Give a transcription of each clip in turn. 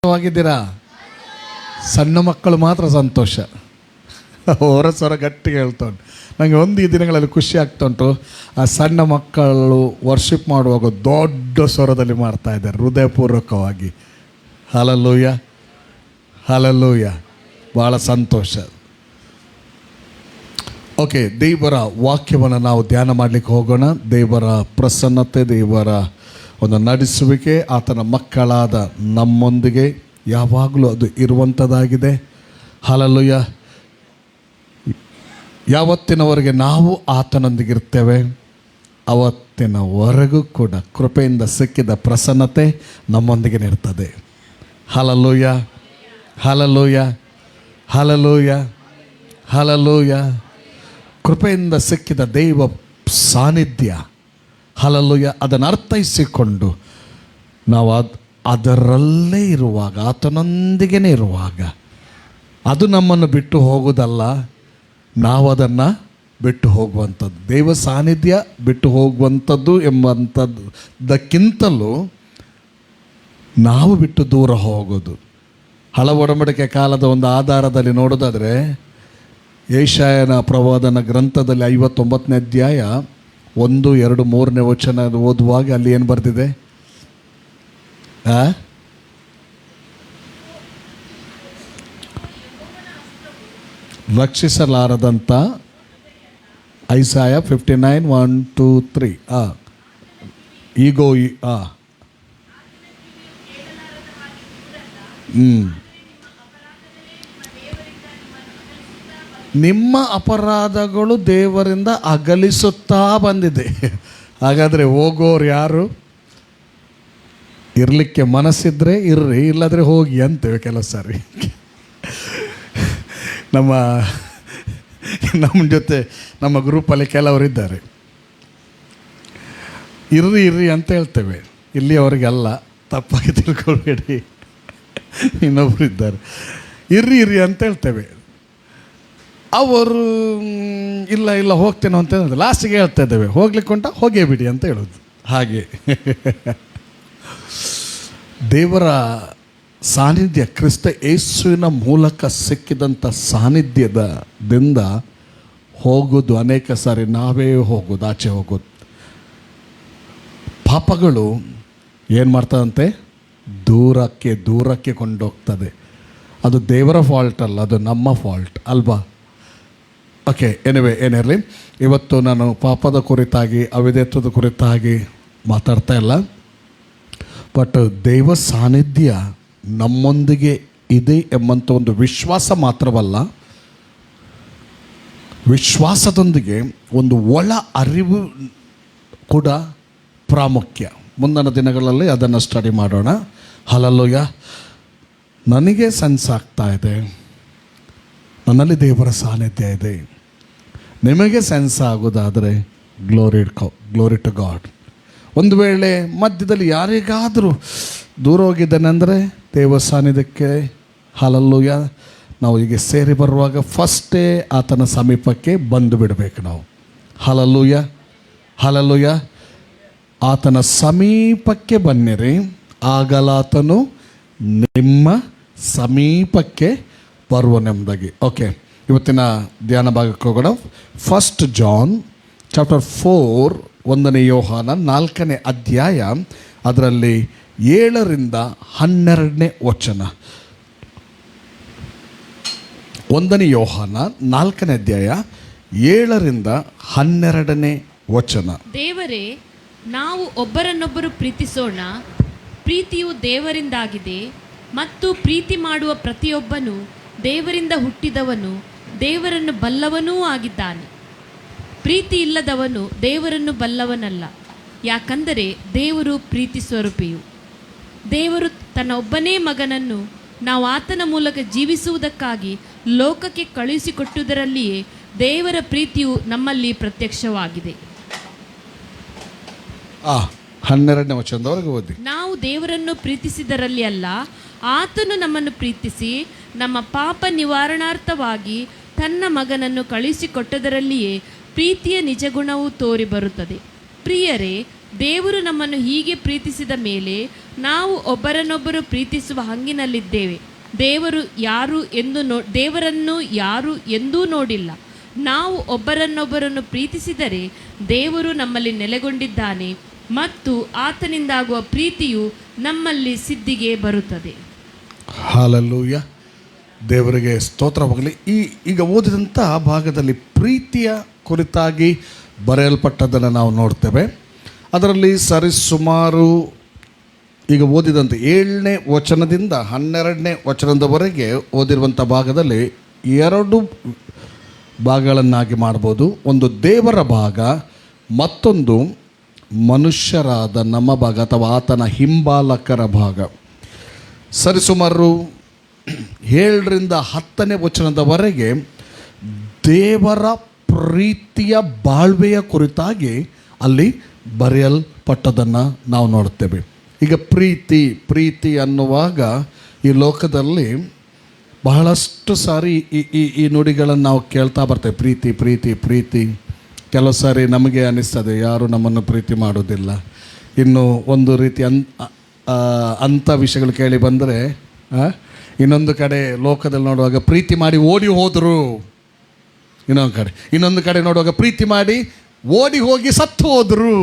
ವಾಗಿದ್ದೀರಾ? ಸಣ್ಣ ಮಕ್ಕಳು ಮಾತ್ರ ಸಂತೋಷ. ಹೊರ ಸ್ವರ ಗಟ್ಟಿಗೆ ಹೇಳ್ತಾ ಉಂಟು. ನನಗೆ ಒಂದು ಈ ದಿನಗಳಲ್ಲಿ ಖುಷಿ ಆಗ್ತಾ ಉಂಟು. ಆ ಸಣ್ಣ ಮಕ್ಕಳು ವರ್ಷಿಪ್ ಮಾಡುವಾಗ ದೊಡ್ಡ ಸ್ವರದಲ್ಲಿ ಮಾಡ್ತಾ ಇದ್ದಾರೆ, ಹೃದಯಪೂರ್ವಕವಾಗಿ. Hallelujah, hallelujah. ಭಾಳ ಸಂತೋಷ. ಓಕೆ, ದೇವರ ವಾಕ್ಯವನ್ನು ನಾವು ಧ್ಯಾನ ಮಾಡಲಿಕ್ಕೆ ಹೋಗೋಣ. ದೇವರ ಪ್ರಸನ್ನತೆ, ದೇವರ ಒಂದು ನಡೆಸುವಿಕೆ ಆತನ ಮಕ್ಕಳಾದ ನಮ್ಮೊಂದಿಗೆ ಯಾವಾಗಲೂ ಅದು ಇರುವಂಥದ್ದಾಗಿದೆ. ಹಲ್ಲೆಲೂಯ. ಯಾವತ್ತಿನವರೆಗೆ ನಾವು ಆತನೊಂದಿಗಿರ್ತೇವೆ, ಅವತ್ತಿನವರೆಗೂ ಕೂಡ ಕೃಪೆಯಿಂದ ಸಿಕ್ಕಿದ ಪ್ರಸನ್ನತೆ ನಮ್ಮೊಂದಿಗೆ ಇರ್ತದೆ. Hallelujah, hallelujah, hallelujah, hallelujah. ಕೃಪೆಯಿಂದ ಸಿಕ್ಕಿದ ದೈವ ಸಾನ್ನಿಧ್ಯ, ಹಲ್ಲೆಲೂಯ, ಅದನ್ನು ಅರ್ಥೈಸಿಕೊಂಡು ನಾವು ಅದರಲ್ಲೇ ಇರುವಾಗ, ಆತನೊಂದಿಗೇ ಇರುವಾಗ, ಅದು ನಮ್ಮನ್ನು ಬಿಟ್ಟು ಹೋಗುವುದಲ್ಲ, ನಾವು ಅದನ್ನು ಬಿಟ್ಟು ಹೋಗುವಂಥದ್ದು. ದೈವ ಸಾನ್ನಿಧ್ಯ ಬಿಟ್ಟು ಹೋಗುವಂಥದ್ದು ಎಂಬಂಥದ್ದಕ್ಕಿಂತಲೂ ನಾವು ಬಿಟ್ಟು ದೂರ ಹೋಗೋದು. ಹಳ ಒಡಂಬಡಿಕೆ ಕಾಲದ ಒಂದು ಆಧಾರದಲ್ಲಿ ನೋಡೋದಾದರೆ, ಯೆಶಾಯನ ಪ್ರವಾದನ ಗ್ರಂಥದಲ್ಲಿ 59ನೇ ಅಧ್ಯಾಯ 1, 2, 3ನೇ ವಚನ ಓದುವಾಗ ಅಲ್ಲಿ ಏನು ಬರೆದಿದೆ? ರಕ್ಷಿಸಲಾರದಂಥ ಐಸಾಯ 59, 1, 2, 3. ನಿಮ್ಮ ಅಪರಾಧಗಳು ದೇವರಿಂದ ಅಗಲಿಸುತ್ತಾ ಬಂದಿದೆ. ಹಾಗಾದರೆ ಹೋಗೋರು ಯಾರು? ಇರಲಿಕ್ಕೆ ಮನಸ್ಸಿದ್ರೆ ಇರ್ರಿ, ಇಲ್ಲದ್ರೆ ಹೋಗಿ ಅಂತೇವೆ ಕೆಲವು ಸಾರಿ. ನಮ್ಮ ಜೊತೆ ನಮ್ಮ ಗ್ರೂಪಲ್ಲಿ ಕೆಲವರಿದ್ದಾರೆ, ಇರ್ರಿ ಅಂತ ಹೇಳ್ತೇವೆ. ಇಲ್ಲಿ ಅವರಿಗೆಲ್ಲ ತಪ್ಪಾಗಿ ತಿಳ್ಕೊಳ್ಬೇಡಿ, ಇನ್ನೊಬ್ರು ಇದ್ದಾರೆ, ಇರ್ರಿ ಅಂತ ಹೇಳ್ತೇವೆ. ಅವರು ಇಲ್ಲ ಹೋಗ್ತೇನೋ ಅಂತ ಹೇಳಿದ್ರೆ ಲಾಸ್ಟಿಗೆ ಹೇಳ್ತಾ ಇದ್ದೇವೆ, ಹೋಗ್ಲಿಕ್ಕೆ ಉಂಟ ಹೋಗೇ ಬಿಡಿ ಅಂತ ಹೇಳೋದು. ಹಾಗೆ ದೇವರ ಸಾನ್ನಿಧ್ಯ, ಕ್ರಿಸ್ತ ಯೇಸುವಿನ ಮೂಲಕ ಸಿಕ್ಕಿದಂಥ ಸಾನ್ನಿಧ್ಯದಿಂದ ಹೋಗೋದು ಅನೇಕ ಸಾರಿ ನಾವೇ ಹೋಗೋದು, ಆಚೆ ಹೋಗೋದು. ಪಾಪಗಳು ಏನು ಮಾಡ್ತದಂತೆ? ದೂರಕ್ಕೆ ಕೊಂಡೋಗ್ತದೆ. ಅದು ದೇವರ ಫಾಲ್ಟ್ ಅಲ್ಲ, ಅದು ನಮ್ಮ ಫಾಲ್ಟ್ ಅಲ್ವಾ? ಓಕೆ, ಏನಿರಲಿ, ಇವತ್ತು ನಾನು ಪಾಪದ ಕುರಿತಾಗಿ, ಅವಿಧೇಯತ್ವದ ಕುರಿತಾಗಿ ಮಾತಾಡ್ತಾ ಇಲ್ಲ. ಬಟ್ ದೈವ ಸಾನ್ನಿಧ್ಯ ನಮ್ಮೊಂದಿಗೆ ಇದೆ ಎಂಬಂಥ ಒಂದು ವಿಶ್ವಾಸ ಮಾತ್ರವಲ್ಲ, ವಿಶ್ವಾಸದೊಂದಿಗೆ ಒಂದು ಒಳ ಅರಿವು ಕೂಡ ಪ್ರಾಮುಖ್ಯ. ಮುಂದಿನ ದಿನಗಳಲ್ಲಿ ಅದನ್ನು ಸ್ಟಡಿ ಮಾಡೋಣ. ಹಲ್ಲೆಲೂಯ. ನನಗೆ ಸೆನ್ಸ್ ಆಗ್ತಾ ಇದೆ, ನನ್ನಲ್ಲಿ ದೇವರ ಸಾನ್ನಿಧ್ಯ ಇದೆ. ನಿಮಗೆ ಸೆನ್ಸ್ ಆಗೋದಾದರೆ ಗ್ಲೋರಿ ಟು ಗಾಡ್. ಒಂದು ವೇಳೆ ಮಧ್ಯದಲ್ಲಿ ಯಾರಿಗಾದರೂ ದೂರ ಹೋಗಿದ್ದಾನೆಂದರೆ ದೇವ ಸಾನ್ನಿಧ್ಯಕ್ಕೆ, ಹಲ್ಲೆಲೂಯ, ನಾವು ಹೀಗೆ ಸೇರಿ ಬರುವಾಗ ಫಸ್ಟೇ ಆತನ ಸಮೀಪಕ್ಕೆ ಬಂದು ಬಿಡಬೇಕು ನಾವು. Hallelujah, hallelujah. ಆತನ ಸಮೀಪಕ್ಕೆ ಬನ್ನಿರಿ, ಆಗಲಾತನು ನಿಮ್ಮ ಸಮೀಪಕ್ಕೆ ಬರುವನೆಂಬುದಾಗಿ. ಓಕೆ, ಇವತ್ತಿನ ಧ್ಯಾನ ಭಾಗಕ್ಕೆ ಹೋಗೋಣ. 1 ಜಾನ್ ಚಾಪ್ಟರ್ 4, 1ನೇ ಯೋಹಾನ 4ನೇ ಅಧ್ಯಾಯ, ಅದರಲ್ಲಿ 7ರಿಂದ 12ನೇ ವಚನ. 1ನೇ ಯೋಹಾನ 4ನೇ ಅಧ್ಯಾಯ 7ರಿಂದ 12ನೇ ವಚನ. ದೇವರೇ, ನಾವು ಒಬ್ಬರನ್ನೊಬ್ಬರು ಪ್ರೀತಿಸೋಣ, ಪ್ರೀತಿಯು ದೇವರಿಂದಾಗಿದೆ, ಮತ್ತು ಪ್ರೀತಿ ಮಾಡುವ ಪ್ರತಿಯೊಬ್ಬನು ದೇವರಿಂದ ಹುಟ್ಟಿದವನು, ದೇವರನ್ನು ಬಲ್ಲವನೂ ಆಗಿದ್ದಾನೆ. ಪ್ರೀತಿ ಇಲ್ಲದವನು ದೇವರನ್ನು ಬಲ್ಲವನಲ್ಲ, ಯಾಕಂದರೆ ದೇವರು ಪ್ರೀತಿ ಸ್ವರೂಪಿಯು. ದೇವರು ತನ್ನ ಒಬ್ಬನೇ ಮಗನನ್ನು ನಾವು ಆತನ ಮೂಲಕ ಜೀವಿಸುವುದಕ್ಕಾಗಿ ಲೋಕಕ್ಕೆ ಕಳುಹಿಸಿಕೊಟ್ಟುದರಲ್ಲಿಯೇ ದೇವರ ಪ್ರೀತಿಯು ನಮ್ಮಲ್ಲಿ ಪ್ರತ್ಯಕ್ಷವಾಗಿದೆ. 12ನೇ ವಚನದವರೆಗೆ ಓದಿ. ನಾವು ದೇವರನ್ನು ಪ್ರೀತಿಸಿದರಲ್ಲಿ ಅಲ್ಲ, ಆತನು ನಮ್ಮನ್ನು ಪ್ರೀತಿಸಿ ನಮ್ಮ ಪಾಪ ನಿವಾರಣಾರ್ಥವಾಗಿ ತನ್ನ ಮಗನನ್ನು ಕಳುಹಿಸಿಕೊಟ್ಟದರಲ್ಲಿಯೇ ಪ್ರೀತಿಯ ನಿಜಗುಣವು ತೋರಿ ಬರುತ್ತದೆ. ಪ್ರಿಯರೇ, ದೇವರು ನಮ್ಮನ್ನು ಹೀಗೆ ಪ್ರೀತಿಸಿದ ಮೇಲೆ ನಾವು ಒಬ್ಬರನ್ನೊಬ್ಬರು ಪ್ರೀತಿಸುವ ಹಂಗಿನಲ್ಲಿದ್ದೇವೆ. ದೇವರನ್ನು ಯಾರು ಎಂದೂ ನೋಡಿಲ್ಲ. ನಾವು ಒಬ್ಬರನ್ನೊಬ್ಬರನ್ನು ಪ್ರೀತಿಸಿದರೆ ದೇವರು ನಮ್ಮಲ್ಲಿ ನೆಲೆಗೊಂಡಿದ್ದಾನೆ ಮತ್ತು ಆತನಿಂದಾಗುವ ಪ್ರೀತಿಯು ನಮ್ಮಲ್ಲಿ ಸಿದ್ಧಿಗೆ ಬರುತ್ತದೆ. ಹಾಲೆಲೂಯ, ದೇವರಿಗೆ ಸ್ತೋತ್ರವಾಗಲಿ. ಈಗ ಓದಿದಂಥ ಭಾಗದಲ್ಲಿ ಪ್ರೀತಿಯ ಕುರಿತಾಗಿ ಬರೆಯಲ್ಪಟ್ಟದ್ದನ್ನು ನಾವು ನೋಡ್ತೇವೆ. ಅದರಲ್ಲಿ ಸರಿಸುಮಾರು ಈಗ ಓದಿದಂತೆ 7ನೇ ವಚನದಿಂದ 12ನೇ ವಚನದವರೆಗೆ ಓದಿರುವಂಥ ಭಾಗದಲ್ಲಿ 2 ಭಾಗಗಳನ್ನಾಗಿ ಮಾಡ್ಬೋದು. ಒಂದು ದೇವರ ಭಾಗ, ಮತ್ತೊಂದು ಮನುಷ್ಯರಾದ ನಮ್ಮ ಭಾಗ ಅಥವಾ ಆತನ ಹಿಂಬಾಲಕರ ಭಾಗ. ಸರಿಸುಮಾರು 7ರಿಂದ 10ನೇ ವಚನದವರೆಗೆ ದೇವರ ಪ್ರೀತಿಯ ಬಾಳ್ವೆಯ ಕುರಿತಾಗಿ ಅಲ್ಲಿ ಬರೆಯಲ್ಪಟ್ಟದನ್ನು ನಾವು ನೋಡ್ತೇವೆ. ಈಗ ಪ್ರೀತಿ ಅನ್ನುವಾಗ ಈ ಲೋಕದಲ್ಲಿ ಬಹಳಷ್ಟು ಸಾರಿ ಈ ನುಡಿಗಳನ್ನು ನಾವು ಕೇಳ್ತಾ ಬರ್ತೇವೆ. ಪ್ರೀತಿ. ಕೆಲವು ಸಾರಿ ನಮಗೆ ಅನ್ನಿಸ್ತದೆ ಯಾರು ನಮ್ಮನ್ನು ಪ್ರೀತಿ ಮಾಡೋದಿಲ್ಲ. ಇನ್ನು ಒಂದು ರೀತಿ ಅಂಥ ವಿಷಯಗಳು ಕೇಳಿ ಬಂದರೆ ಇನ್ನೊಂದು ಕಡೆ ಲೋಕದಲ್ಲಿ ನೋಡುವಾಗ ಪ್ರೀತಿ ಮಾಡಿ ಓಡಿ ಹೋದರು, ಇನ್ನೊಂದು ಕಡೆ ನೋಡುವಾಗ ಪ್ರೀತಿ ಮಾಡಿ ಓಡಿ ಹೋಗಿ ಸತ್ತು ಹೋದರು.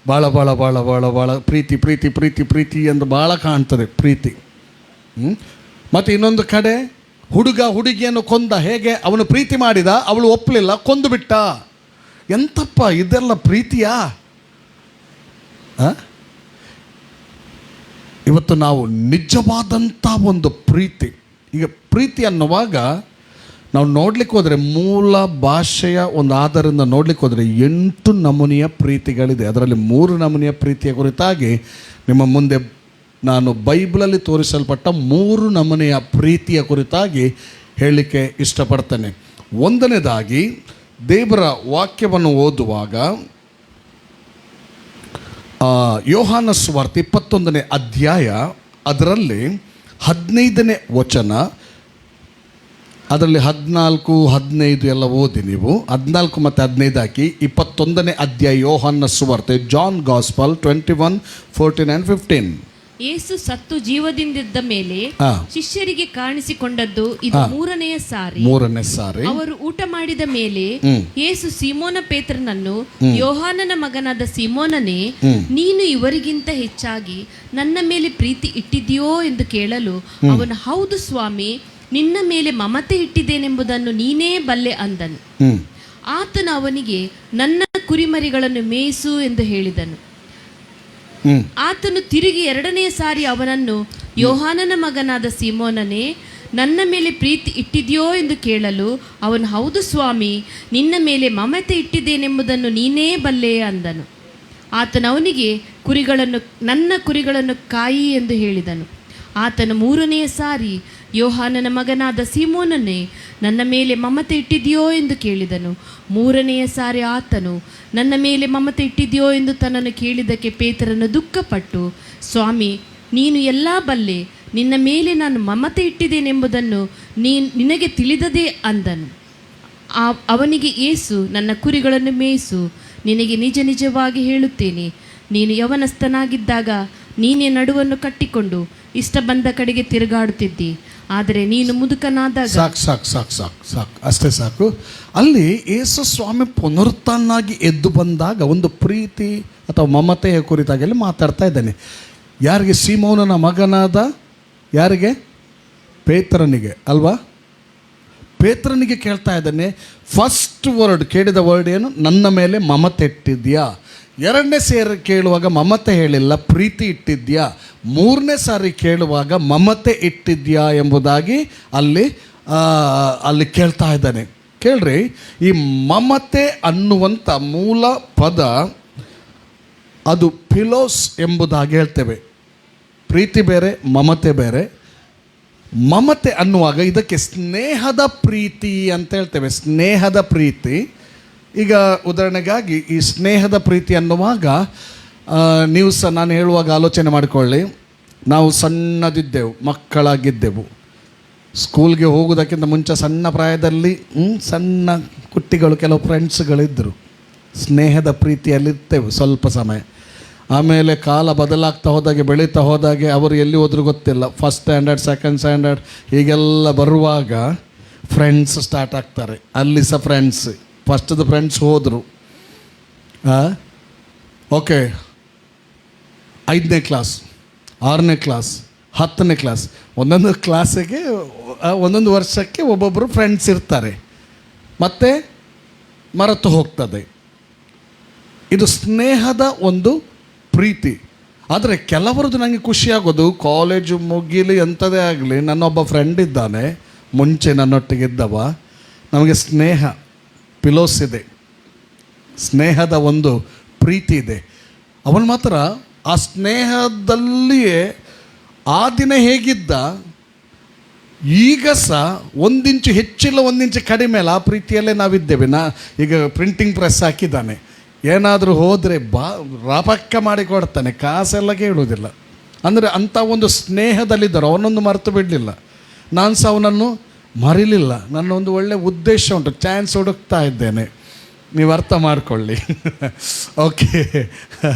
ಭಾಳ ಭಾಳ ಭಾಳ ಭಾಳ ಭಾಳ ಪ್ರೀತಿ ಎಂದು ಭಾಳ ಕಾಣ್ತದೆ ಪ್ರೀತಿ. ಮತ್ತು ಇನ್ನೊಂದು ಕಡೆ ಹುಡುಗ ಹುಡುಗಿಯನ್ನು ಕೊಂದ, ಹೇಗೆ ಅವನು ಪ್ರೀತಿ ಮಾಡಿದ, ಅವಳು ಒಪ್ಪಲಿಲ್ಲ, ಕೊಂದು ಬಿಟ್ಟ. ಎಂತಪ್ಪ ಇದೆಲ್ಲ ಪ್ರೀತಿಯಾ? ಇವತ್ತು ನಾವು ನಿಜವಾದಂಥ ಒಂದು ಪ್ರೀತಿ, ಈಗ ಪ್ರೀತಿ ಅನ್ನುವಾಗ ನಾವು ನೋಡ್ಲಿಕ್ಕೆ ಹೋದರೆ ಮೂಲ ಭಾಷೆಯ ಒಂದು ಆಧಾರದಿಂದ ನೋಡ್ಲಿಕ್ಕೆ ಹೋದರೆ 8 ನಮೂನೆಯ ಪ್ರೀತಿಗಳಿದೆ. ಅದರಲ್ಲಿ 3 ನಮೂನೆಯ ಪ್ರೀತಿಯ ಕುರಿತಾಗಿ ನಿಮ್ಮ ಮುಂದೆ ನಾನು ಬೈಬಲಲ್ಲಿ ತೋರಿಸಲ್ಪಟ್ಟ 3 ನಮೂನೆಯ ಪ್ರೀತಿಯ ಕುರಿತಾಗಿ ಹೇಳಲಿಕ್ಕೆ ಇಷ್ಟಪಡ್ತೇನೆ. ಒಂದನೇದಾಗಿ ದೇವರ ವಾಕ್ಯವನ್ನು ಓದುವಾಗ ಯೋಹಾನ ಸುವಾರ್ತೆ 21ನೇ ಅಧ್ಯಾಯ ಅದರಲ್ಲಿ 15ನೇ ವಚನ, ಅದರಲ್ಲಿ 14, 15 ಎಲ್ಲ ಓದಿ ನೀವು. 14 ಮತ್ತು 15 ಹಾಕಿ 21ನೇ ಅಧ್ಯಾಯ ಯೋಹಾನ ಸುವಾರ್ತೆ, ಜಾನ್ ಗಾಸ್ಪಲ್ 21, 14 and 15. ಯೇಸು ಸತ್ತು ಜೀವದಿಂದಿದ್ದ ಮೇಲೆ ಶಿಷ್ಯರಿಗೆ ಕಾಣಿಸಿಕೊಂಡದ್ದು ಇದು 3ನೇ ಸಾರಿ. ಅವರು ಊಟ ಮಾಡಿದ ಮೇಲೆ ಯೇಸು ಸೀಮೋನ ಪೇತ್ರನನ್ನು, ಯೋಹಾನನ ಮಗನಾದ ಸೀಮೋನನೇ, ನೀನು ಇವರಿಗಿಂತ ಹೆಚ್ಚಾಗಿ ನನ್ನ ಮೇಲೆ ಪ್ರೀತಿ ಇಟ್ಟಿದೆಯೋ ಎಂದು ಕೇಳಲು ಅವನು, ಹೌದು ಸ್ವಾಮಿ, ನಿನ್ನ ಮೇಲೆ ಮಮತೆ ಇಟ್ಟಿದ್ದೇನೆಂಬುದನ್ನು ನೀನೇ ಬಲ್ಲೆ ಅಂದನು. ಆತನು ಅವನಿಗೆ, ನನ್ನ ಕುರಿಮರಿಗಳನ್ನು ಮೇಯಿಸು ಎಂದು ಹೇಳಿದನು. ಆತನು ತಿರುಗಿ 2ನೇ ಸಾರಿ ಅವನನ್ನು, ಯೋಹಾನನ ಮಗನಾದ ಸೀಮೋನನೇ, ನನ್ನ ಮೇಲೆ ಪ್ರೀತಿ ಇಟ್ಟಿದೆಯೋ ಎಂದು ಕೇಳಲು ಅವನು, ಹೌದು ಸ್ವಾಮಿ, ನಿನ್ನ ಮೇಲೆ ಮಮತೆ ಇಟ್ಟಿದ್ದೇನೆಂಬುದನ್ನು ನೀನೇ ಬಲ್ಲೆ ಅಂದನು. ಆತನು ಅವನಿಗೆ, ನನ್ನ ಕುರಿಗಳನ್ನು ಕಾಯಿ ಎಂದು ಹೇಳಿದನು. ಆತನು 3ನೇ ಸಾರಿ, ಯೋಹಾನನ ಮಗನಾದ ಸೀಮೋನನೇ, ನನ್ನ ಮೇಲೆ ಮಮತೆ ಇಟ್ಟಿದೆಯೋ ಎಂದು ಕೇಳಿದನು. 3ನೇ ಸಾರಿ ಆತನು, ನನ್ನ ಮೇಲೆ ಮಮತೆ ಇಟ್ಟಿದೆಯೋ ಎಂದು ತನ್ನನ್ನು ಕೇಳಿದ್ದಕ್ಕೆ ಪೇತ್ರನು ದುಃಖಪಟ್ಟು, ಸ್ವಾಮಿ, ನೀನು ಎಲ್ಲ ಬಲ್ಲೆ, ನಿನ್ನ ಮೇಲೆ ನಾನು ಮಮತೆ ಇಟ್ಟಿದ್ದೇನೆಂಬುದನ್ನು ನಿನಗೆ ತಿಳಿದದೇ ಅಂದನು. ಅವನಿಗೆ ಯೇಸು, ನನ್ನ ಕುರಿಗಳನ್ನು ಮೇಯಿಸು, ನಿನಗೆ ನಿಜ ನಿಜವಾಗಿ ಹೇಳುತ್ತೇನೆ, ನೀನು ಯವನಸ್ಥನಾಗಿದ್ದಾಗ ನೀನೇ ನಡುವನ್ನು ಕಟ್ಟಿಕೊಂಡು ಇಷ್ಟ ಬಂದ ಕಡೆಗೆ ತಿರುಗಾಡುತ್ತಿದ್ದಿ, ಆದರೆ ನೀನು ಮುದುಕನಾದಾಗ. ಸಾಕು ಅಷ್ಟೇ ಸಾಕು. ಅಲ್ಲಿ ಯೇಸು ಸ್ವಾಮಿ ಪುನರುತ್ಥಾನಾಗಿ ಎದ್ದು ಬಂದಾಗ ಒಂದು ಪ್ರೀತಿ ಅಥವಾ ಮಮತೆಯ ಕುರಿತಾಗಿ ಅಲ್ಲಿ ಮಾತಾಡ್ತಾ ಇದ್ದಾನೆ. ಯಾರಿಗೆ? ಸೀಮೋನನ ಮಗನಾದ ಯಾರಿಗೆ? ಪೇತ್ರನಿಗೆ ಅಲ್ವಾ? ಪೇತ್ರನಿಗೆ ಕೇಳ್ತಾ ಇದ್ದಾನೆ. ಫಸ್ಟ್ ವರ್ಡ್ ಕೇಳಿದ ವರ್ಡ್ ಏನು? ನನ್ನ ಮೇಲೆ ಮಮತೆ ಇಟ್ಟಿದ್ಯಾ. 2ನೇ ಸಾರಿ ಕೇಳುವಾಗ ಮಮತೆ ಹೇಳಿಲ್ಲ, ಪ್ರೀತಿ ಇಟ್ಟಿದ್ಯಾ. 3ನೇ ಸಾರಿ ಕೇಳುವಾಗ ಮಮತೆ ಇಟ್ಟಿದ್ಯಾ ಎಂಬುದಾಗಿ ಅಲ್ಲಿ ಕೇಳ್ತಾ ಇದ್ದಾನೆ. ಕೇಳ್ರಿ, ಈ ಮಮತೆ ಅನ್ನುವಂಥ ಮೂಲ ಪದ ಅದು ಫಿಲೋಸ್ ಎಂಬುದಾಗಿ ಹೇಳ್ತೇವೆ. ಪ್ರೀತಿ ಬೇರೆ, ಮಮತೆ ಬೇರೆ. ಮಮತೆ ಅನ್ನುವಾಗ ಇದಕ್ಕೆ ಸ್ನೇಹದ ಪ್ರೀತಿ ಅಂತ ಹೇಳ್ತೇವೆ. ಸ್ನೇಹದ ಪ್ರೀತಿ. ಈಗ ಉದಾಹರಣೆಗಾಗಿ ಈ ಸ್ನೇಹದ ಪ್ರೀತಿ ಅನ್ನುವಾಗ ನೀವು ಸಹ ನಾನು ಹೇಳುವಾಗ ಆಲೋಚನೆ ಮಾಡಿಕೊಳ್ಳಿ. ನಾವು ಸಣ್ಣದಿದ್ದೆವು, ಮಕ್ಕಳಾಗಿದ್ದೆವು. ಸ್ಕೂಲ್ಗೆ ಹೋಗೋದಕ್ಕಿಂತ ಮುಂಚೆ ಸಣ್ಣ ಪ್ರಾಯದಲ್ಲಿ ಸಣ್ಣ ಕುಟ್ಟಿಗಳು, ಕೆಲವು ಫ್ರೆಂಡ್ಸ್ಗಳಿದ್ದರು ಸ್ನೇಹದ ಪ್ರೀತಿಯಲ್ಲಿರ್ತೇವೆ ಸ್ವಲ್ಪ ಸಮಯ. ಆಮೇಲೆ ಕಾಲ ಬದಲಾಗ್ತಾ ಹೋದಾಗೆ, ಬೆಳೀತಾ ಹೋದಾಗೆ ಅವರು ಎಲ್ಲಿ ಹೋದ್ರೂ ಗೊತ್ತಿಲ್ಲ, ಫಸ್ಟ್ ಸ್ಟ್ಯಾಂಡರ್ಡ್, ಸೆಕೆಂಡ್ ಸ್ಟ್ಯಾಂಡರ್ಡ್ ಹೀಗೆಲ್ಲ ಬರುವಾಗ ಫ್ರೆಂಡ್ಸ್ ಸ್ಟಾರ್ಟ್ ಆಗ್ತಾರೆ. ಅಲ್ಲಿ ಸಹ ಫ್ರೆಂಡ್ಸ್, ಫಸ್ಟ್ದು ಫ್ರೆಂಡ್ಸ್ ಹೋದರು. ಓಕೆ, 5ನೇ ಕ್ಲಾಸ್, 6ನೇ ಕ್ಲಾಸ್, 10ನೇ ಕ್ಲಾಸ್, ಒಂದೊಂದು ಕ್ಲಾಸಿಗೆ ಒಂದೊಂದು ವರ್ಷಕ್ಕೆ ಒಬ್ಬೊಬ್ಬರು ಫ್ರೆಂಡ್ಸ್ ಇರ್ತಾರೆ, ಮತ್ತು ಮರೆತು ಹೋಗ್ತದೆ. ಇದು ಸ್ನೇಹದ ಒಂದು ಪ್ರೀತಿ. ಆದರೆ ಕೆಲವರದ್ದು ನನಗೆ ಖುಷಿಯಾಗೋದು, ಕಾಲೇಜು ಮುಗೀಲಿ ಎಂಥದೇ ಆಗಲಿ, ನನ್ನೊಬ್ಬ ಫ್ರೆಂಡ್ ಇದ್ದಾನೆ, ಮುಂಚೆ ನನ್ನೊಟ್ಟಿಗಿದ್ದವ, ನಮಗೆ ಸ್ನೇಹ ಪಿಲೋಸ್ ಇದೆ, ಸ್ನೇಹದ ಒಂದು ಪ್ರೀತಿ ಇದೆ. ಅವನು ಮಾತ್ರ ಆ ಸ್ನೇಹದಲ್ಲಿಯೇ ಆ ದಿನ ಹೇಗಿದ್ದ, ಈಗ ಸಹ 1 ಇಂಚು ಹೆಚ್ಚಿಲ್ಲ 1 ಇಂಚು ಕಡಿಮೆ ಅಲ್ಲ, ಆ ಪ್ರೀತಿಯಲ್ಲೇ ನಾವಿದ್ದೇವೆ. ಈಗ ಪ್ರಿಂಟಿಂಗ್ ಪ್ರೆಸ್ ಹಾಕಿದ್ದಾನೆ, ಏನಾದರೂ ಹೋದರೆ ರಾಪಕ್ಕ ಮಾಡಿ ಕೊಡ್ತಾನೆ, ಕಾಸೆಲ್ಲ ಕೇಳುವುದಿಲ್ಲ. ಅಂದರೆ ಅಂಥ ಒಂದು ಸ್ನೇಹದಲ್ಲಿದ್ದರು. ಅವನೊಂದು ಮರೆತು ಬಿಡಲಿಲ್ಲ, ನಾನು ಸಹ ಅವನನ್ನು ಮರಿಲಿಲ್ಲ. ನನ್ನ ಒಂದು ಒಳ್ಳೆಯ ಉದ್ದೇಶ ಉಂಟು, ಚಾನ್ಸ್ ಹುಡುಕ್ತಾ ಇದ್ದೇನೆ, ನೀವು ಅರ್ಥ ಮಾಡಿಕೊಳ್ಳಿ. ಓಕೆ,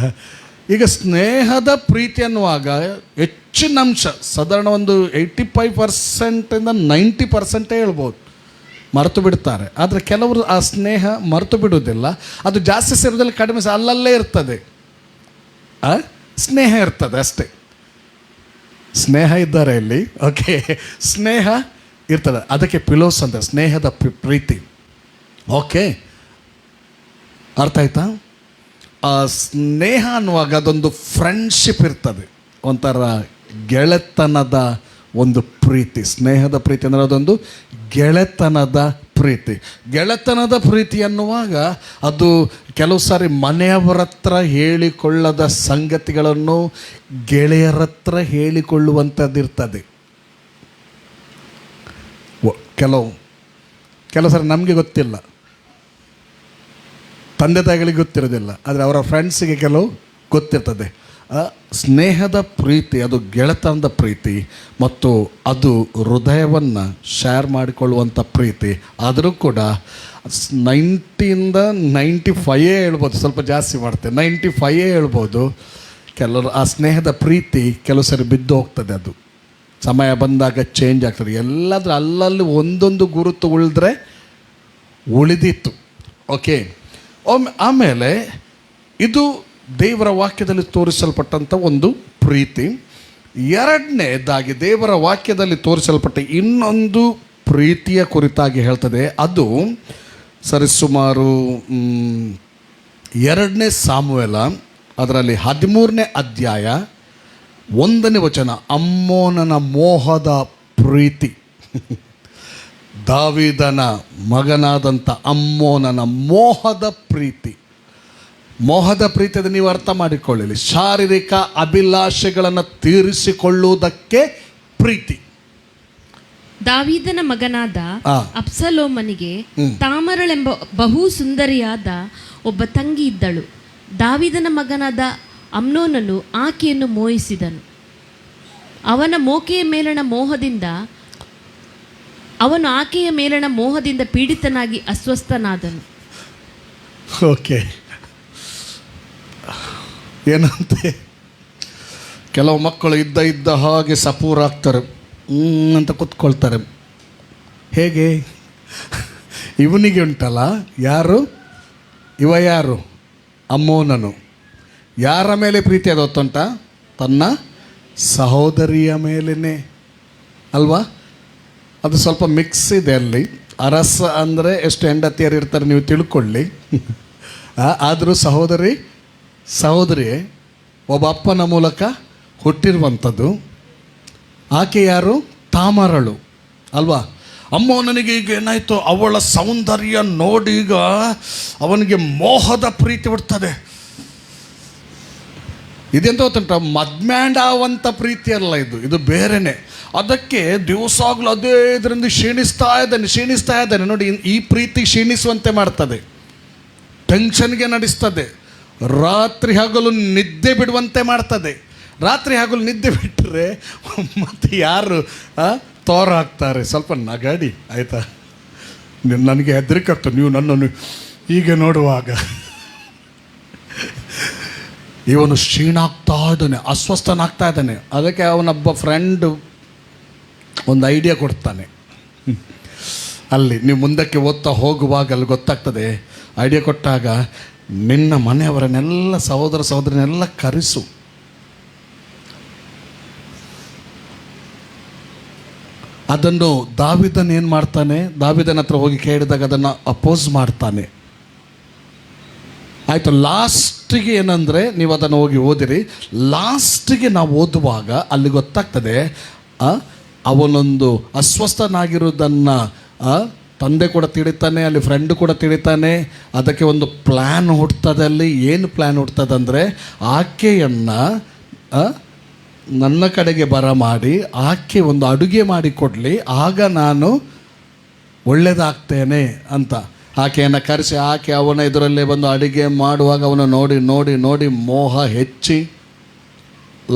ಈಗ ಸ್ನೇಹದ ಪ್ರೀತಿ ಅನ್ನುವಾಗ ಹೆಚ್ಚಿನ ಅಂಶ, ಸಾಧಾರಣ ಒಂದು 85% 90% ಹೇಳ್ಬೋದು, ಮರೆತು ಬಿಡ್ತಾರೆ. ಆದರೆ ಕೆಲವರು ಆ ಸ್ನೇಹ ಮರೆತು ಬಿಡುವುದಿಲ್ಲ, ಅದು ಜಾಸ್ತಿ ಸೇರೋದ್ರಲ್ಲಿ ಕಡಿಮೆ ಸಹ ಅಲ್ಲಲ್ಲೇ ಇರ್ತದೆ, ಸ್ನೇಹ ಇರ್ತದೆ ಅಷ್ಟೇ. ಸ್ನೇಹ ಇದ್ದಾರೆ ಇಲ್ಲಿ, ಓಕೆ, ಸ್ನೇಹ ಇರ್ತದೆ, ಅದಕ್ಕೆ ಪಿಲೋಸ್ ಅಂತ, ಸ್ನೇಹದ ಪ್ರೀತಿ. ಓಕೆ, ಅರ್ಥ ಆಯ್ತಾ? ಆ ಸ್ನೇಹ ಅನ್ನುವಾಗ ಅದೊಂದು ಫ್ರೆಂಡ್ಶಿಪ್ ಇರ್ತದೆ, ಒಂಥರ ಗೆಳೆತನದ ಒಂದು ಪ್ರೀತಿ. ಸ್ನೇಹದ ಪ್ರೀತಿ ಅಂದರೆ ಅದೊಂದು ಗೆಳೆತನದ ಪ್ರೀತಿ. ಗೆಳೆತನದ ಪ್ರೀತಿ ಅನ್ನುವಾಗ ಅದು ಕೆಲವು ಸಾರಿ ಮನೆಯವರ ಹತ್ರ ಹೇಳಿಕೊಳ್ಳದ ಸಂಗತಿಗಳನ್ನು ಗೆಳೆಯರ ಹತ್ರ ಹೇಳಿಕೊಳ್ಳುವಂಥದ್ದಿರ್ತದೆ. ಕೆಲವು ಸಾರಿ ನಮಗೆ ಗೊತ್ತಿಲ್ಲ, ತಂದೆ ತಾಯಿಗಳಿಗೆ ಗೊತ್ತಿರೋದಿಲ್ಲ, ಆದರೆ ಅವರ ಫ್ರೆಂಡ್ಸಿಗೆ ಕೆಲವು ಗೊತ್ತಿರ್ತದೆ. ಸ್ನೇಹದ ಪ್ರೀತಿ ಅದು ಗೆಳೆತನದ ಪ್ರೀತಿ, ಮತ್ತು ಅದು ಹೃದಯವನ್ನು ಶೇರ್ ಮಾಡಿಕೊಳ್ಳುವಂಥ ಪ್ರೀತಿ. ಆದರೂ ಕೂಡ 90-95 ಹೇಳ್ಬೋದು, ಸ್ವಲ್ಪ ಜಾಸ್ತಿ ಮಾಡ್ತೇವೆ, 95 ಹೇಳ್ಬೋದು. ಕೆಲವರು ಆ ಸ್ನೇಹದ ಪ್ರೀತಿ ಕೆಲವು ಸರಿ ಬಿದ್ದು ಹೋಗ್ತದೆ, ಅದು ಸಮಯ ಬಂದಾಗ ಚೇಂಜ್ ಆಗ್ತದೆ. ಎಲ್ಲಾದರೂ ಅಲ್ಲಲ್ಲಿ ಒಂದೊಂದು ಗುರುತು ಉಳಿದ್ರೆ ಉಳಿದಿತ್ತು. ಓಕೆ, ಆಮೇಲೆ ಇದು ದೇವರ ವಾಕ್ಯದಲ್ಲಿ ತೋರಿಸಲ್ಪಟ್ಟಂಥ ಒಂದು ಪ್ರೀತಿ. ಎರಡನೇದಾಗಿ ದೇವರ ವಾಕ್ಯದಲ್ಲಿ ತೋರಿಸಲ್ಪಟ್ಟ ಇನ್ನೊಂದು ಪ್ರೀತಿಯ ಕುರಿತಾಗಿ ಹೇಳ್ತದೆ. ಅದು ಸರಿಸುಮಾರು 2ನೇ ಸಾಮುವೇಲ ಅದರಲ್ಲಿ 13ನೇ ಅಧ್ಯಾಯ 1ನೇ ವಚನ. ಅಮ್ಮೋನನ ಮೋಹದ ಪ್ರೀತಿ. ದಾವೀದನ ಮಗನಾದಂಥ ಅಮ್ಮೋನನ ಮೋಹದ ಪ್ರೀತಿ. ಮೋಹದ ಪ್ರೀತಿ ಅದು ನೀವು ಅರ್ಥ ಮಾಡಿಕೊಳ್ಳಲಿ, ಶಾರೀರಿಕ ಅಭಿಲಾಷೆಗಳನ್ನು ತೀರಿಸಿಕೊಳ್ಳುವುದಕ್ಕೆ ಪ್ರೀತಿ. ದಾವೀದನ ಮಗನಾದ ಅಬ್ಸಲೋಮನಿಗೆ ತಾಮರಳೆಂಬ ಬಹು ಸುಂದರಿಯಾದ ಒಬ್ಬ ತಂಗಿ ಇದ್ದಳು. ದಾವೀದನ ಮಗನಾದ ಅಮ್ನೋನನು ಆಕೆಯನ್ನು ಮೋಹಿಸಿದನು. ಅವನು ಆಕೆಯ ಮೇಲಣ ಮೋಹದಿಂದ ಪೀಡಿತನಾಗಿ ಅಸ್ವಸ್ಥನಾದನು. ಓಕೆ, ಏನಂತೆ, ಕೆಲವು ಮಕ್ಕಳು ಇದ್ದ ಹಾಗೆ ಸಪೂರಾಗ್ತಾರೆ, ಅಂತ ಕೂತ್ಕೊಳ್ತಾರೆ. ಹೇಗೆ ಇವನಿಗೆ ಉಂಟಲ್ಲ, ಯಾರು ಅಮ್ಮೋನನು ಯಾರ ಮೇಲೆ ಪ್ರೀತಿ ಅದು ಗೊತ್ತುಂಟ? ತನ್ನ ಸಹೋದರಿಯ ಮೇಲೇ ಅಲ್ವಾ? ಅದು ಸ್ವಲ್ಪ ಮಿಕ್ಸ್ ಇದೆ ಅಲ್ಲಿ. ಅರಸ ಅಂದರೆ ಎಷ್ಟು ಹೆಂಡತಿಯರು ಇರ್ತಾರೆ ನೀವು ತಿಳ್ಕೊಳ್ಳಿ. ಆದರೂ ಸಹೋದರಿ ಒಬ್ಬ ಅಪ್ಪನ ಮೂಲಕ ಹುಟ್ಟಿರುವಂಥದ್ದು. ಆಕೆ ಯಾರು? ತಾಮರಳು ಅಲ್ವಾ? ಅಮ್ಮನಿಗೆ ಈಗ ಏನಾಯಿತು, ಅವಳ ಸೌಂದರ್ಯ ನೋಡಿ ಈಗ ಅವನಿಗೆ ಮೋಹದ ಪ್ರೀತಿ ಬಿಡ್ತದೆ. ಇದೆಂತ ಗೊತ್ತುಂಟ, ಮದ್ಮ್ಯಾಂಡಾವಂಥ ಪ್ರೀತಿ ಅಲ್ಲ ಇದು ಬೇರೆನೆ. ಅದಕ್ಕೆ ದಿವಸಾಗ್ಲೂ ಅದೇ ಇದರಿಂದ ಕ್ಷೀಣಿಸ್ತಾ ಇದ್ದಾನೆ. ನೋಡಿ, ಈ ಪ್ರೀತಿ ಕ್ಷೀಣಿಸುವಂತೆ ಮಾಡ್ತದೆ, ಟೆನ್ಷನ್ಗೆ ನಡೆಸ್ತದೆ, ರಾತ್ರಿ ಹಗಲು ನಿದ್ದೆ ಬಿಡುವಂತೆ ಮಾಡ್ತದೆ. ರಾತ್ರಿ ಹಗಲು ನಿದ್ದೆ ಬಿಟ್ಟರೆ ಮತ್ತು ಯಾರು ತೋರ ಹಾಕ್ತಾರೆ. ಸ್ವಲ್ಪ ನಗಾಡಿ ಆಯಿತಾ, ನನಗೆ ಹೆದರಿಕೆ ಆಗ್ತದೆ ನೀವು ನನ್ನನ್ನು ಹೀಗೆ ನೋಡುವಾಗ. ಇವನು ಕ್ಷೀಣಾಗ್ತಾ ಇದ್ದಾನೆ, ಅಸ್ವಸ್ಥನಾಗ್ತಾ ಇದ್ದಾನೆ. ಅದಕ್ಕೆ ಅವನೊಬ್ಬ ಫ್ರೆಂಡ್ ಒಂದು ಐಡಿಯಾ ಕೊಡ್ತಾನೆ. ಅಲ್ಲಿ ನೀವು ಮುಂದಕ್ಕೆ ಓದ್ತಾ ಹೋಗುವಾಗ ಅಲ್ಲಿ ಗೊತ್ತಾಗ್ತದೆ. ಐಡಿಯಾ ಕೊಟ್ಟಾಗ, ನಿನ್ನ ಮನೆಯವರನ್ನೆಲ್ಲ ಸಹೋದರ ಸಹೋದರನೆಲ್ಲ ಕರೆಸು, ಅದನ್ನು ದಾವಿದನ್ ಏನು ಮಾಡ್ತಾನೆ, ದಾವಿದನ ಹತ್ರ ಹೋಗಿ ಕೇಳಿದಾಗ ಅದನ್ನು ಅಪೋಸ್ ಮಾಡ್ತಾನೆ. ಆಯಿತು. ಲಾಸ್ಟಿಗೆ ಏನಂದರೆ, ನೀವು ಅದನ್ನು ಹೋಗಿ ಓದಿರಿ. ಲಾಸ್ಟಿಗೆ ನಾವು ಓದುವಾಗ ಅಲ್ಲಿ ಗೊತ್ತಾಗ್ತದೆ, ಅವನೊಂದು ಅಸ್ವಸ್ಥನಾಗಿರೋದನ್ನು ತಂದೆ ಕೂಡ ತಿಳಿತಾನೆ, ಅಲ್ಲಿ ಫ್ರೆಂಡ್ ಕೂಡ ತಿಳಿತಾನೆ. ಅದಕ್ಕೆ ಒಂದು ಪ್ಲ್ಯಾನ್ ಹುಡ್ತದೆ. ಅಲ್ಲಿ ಏನು ಪ್ಲ್ಯಾನ್ ಹುಡ್ತದೆ ಅಂದರೆ, ಆಕೆಯನ್ನು ನನ್ನ ಕಡೆಗೆ ಬರಮಾಡಿ ಆಕೆ ಒಂದು ಅಡುಗೆ ಮಾಡಿ ಕೊಡಲಿ, ಆಗ ನಾನು ಒಳ್ಳೆಯದಾಗ್ತೇನೆ ಅಂತ. ಆಕೆಯನ್ನು ಕರೆಸಿ ಆಕೆ ಅವನ ಎದುರಲ್ಲೇ ಬಂದು ಅಡುಗೆ ಮಾಡುವಾಗ ಅವನು ನೋಡಿ ನೋಡಿ ನೋಡಿ ಮೋಹ ಹೆಚ್ಚಿ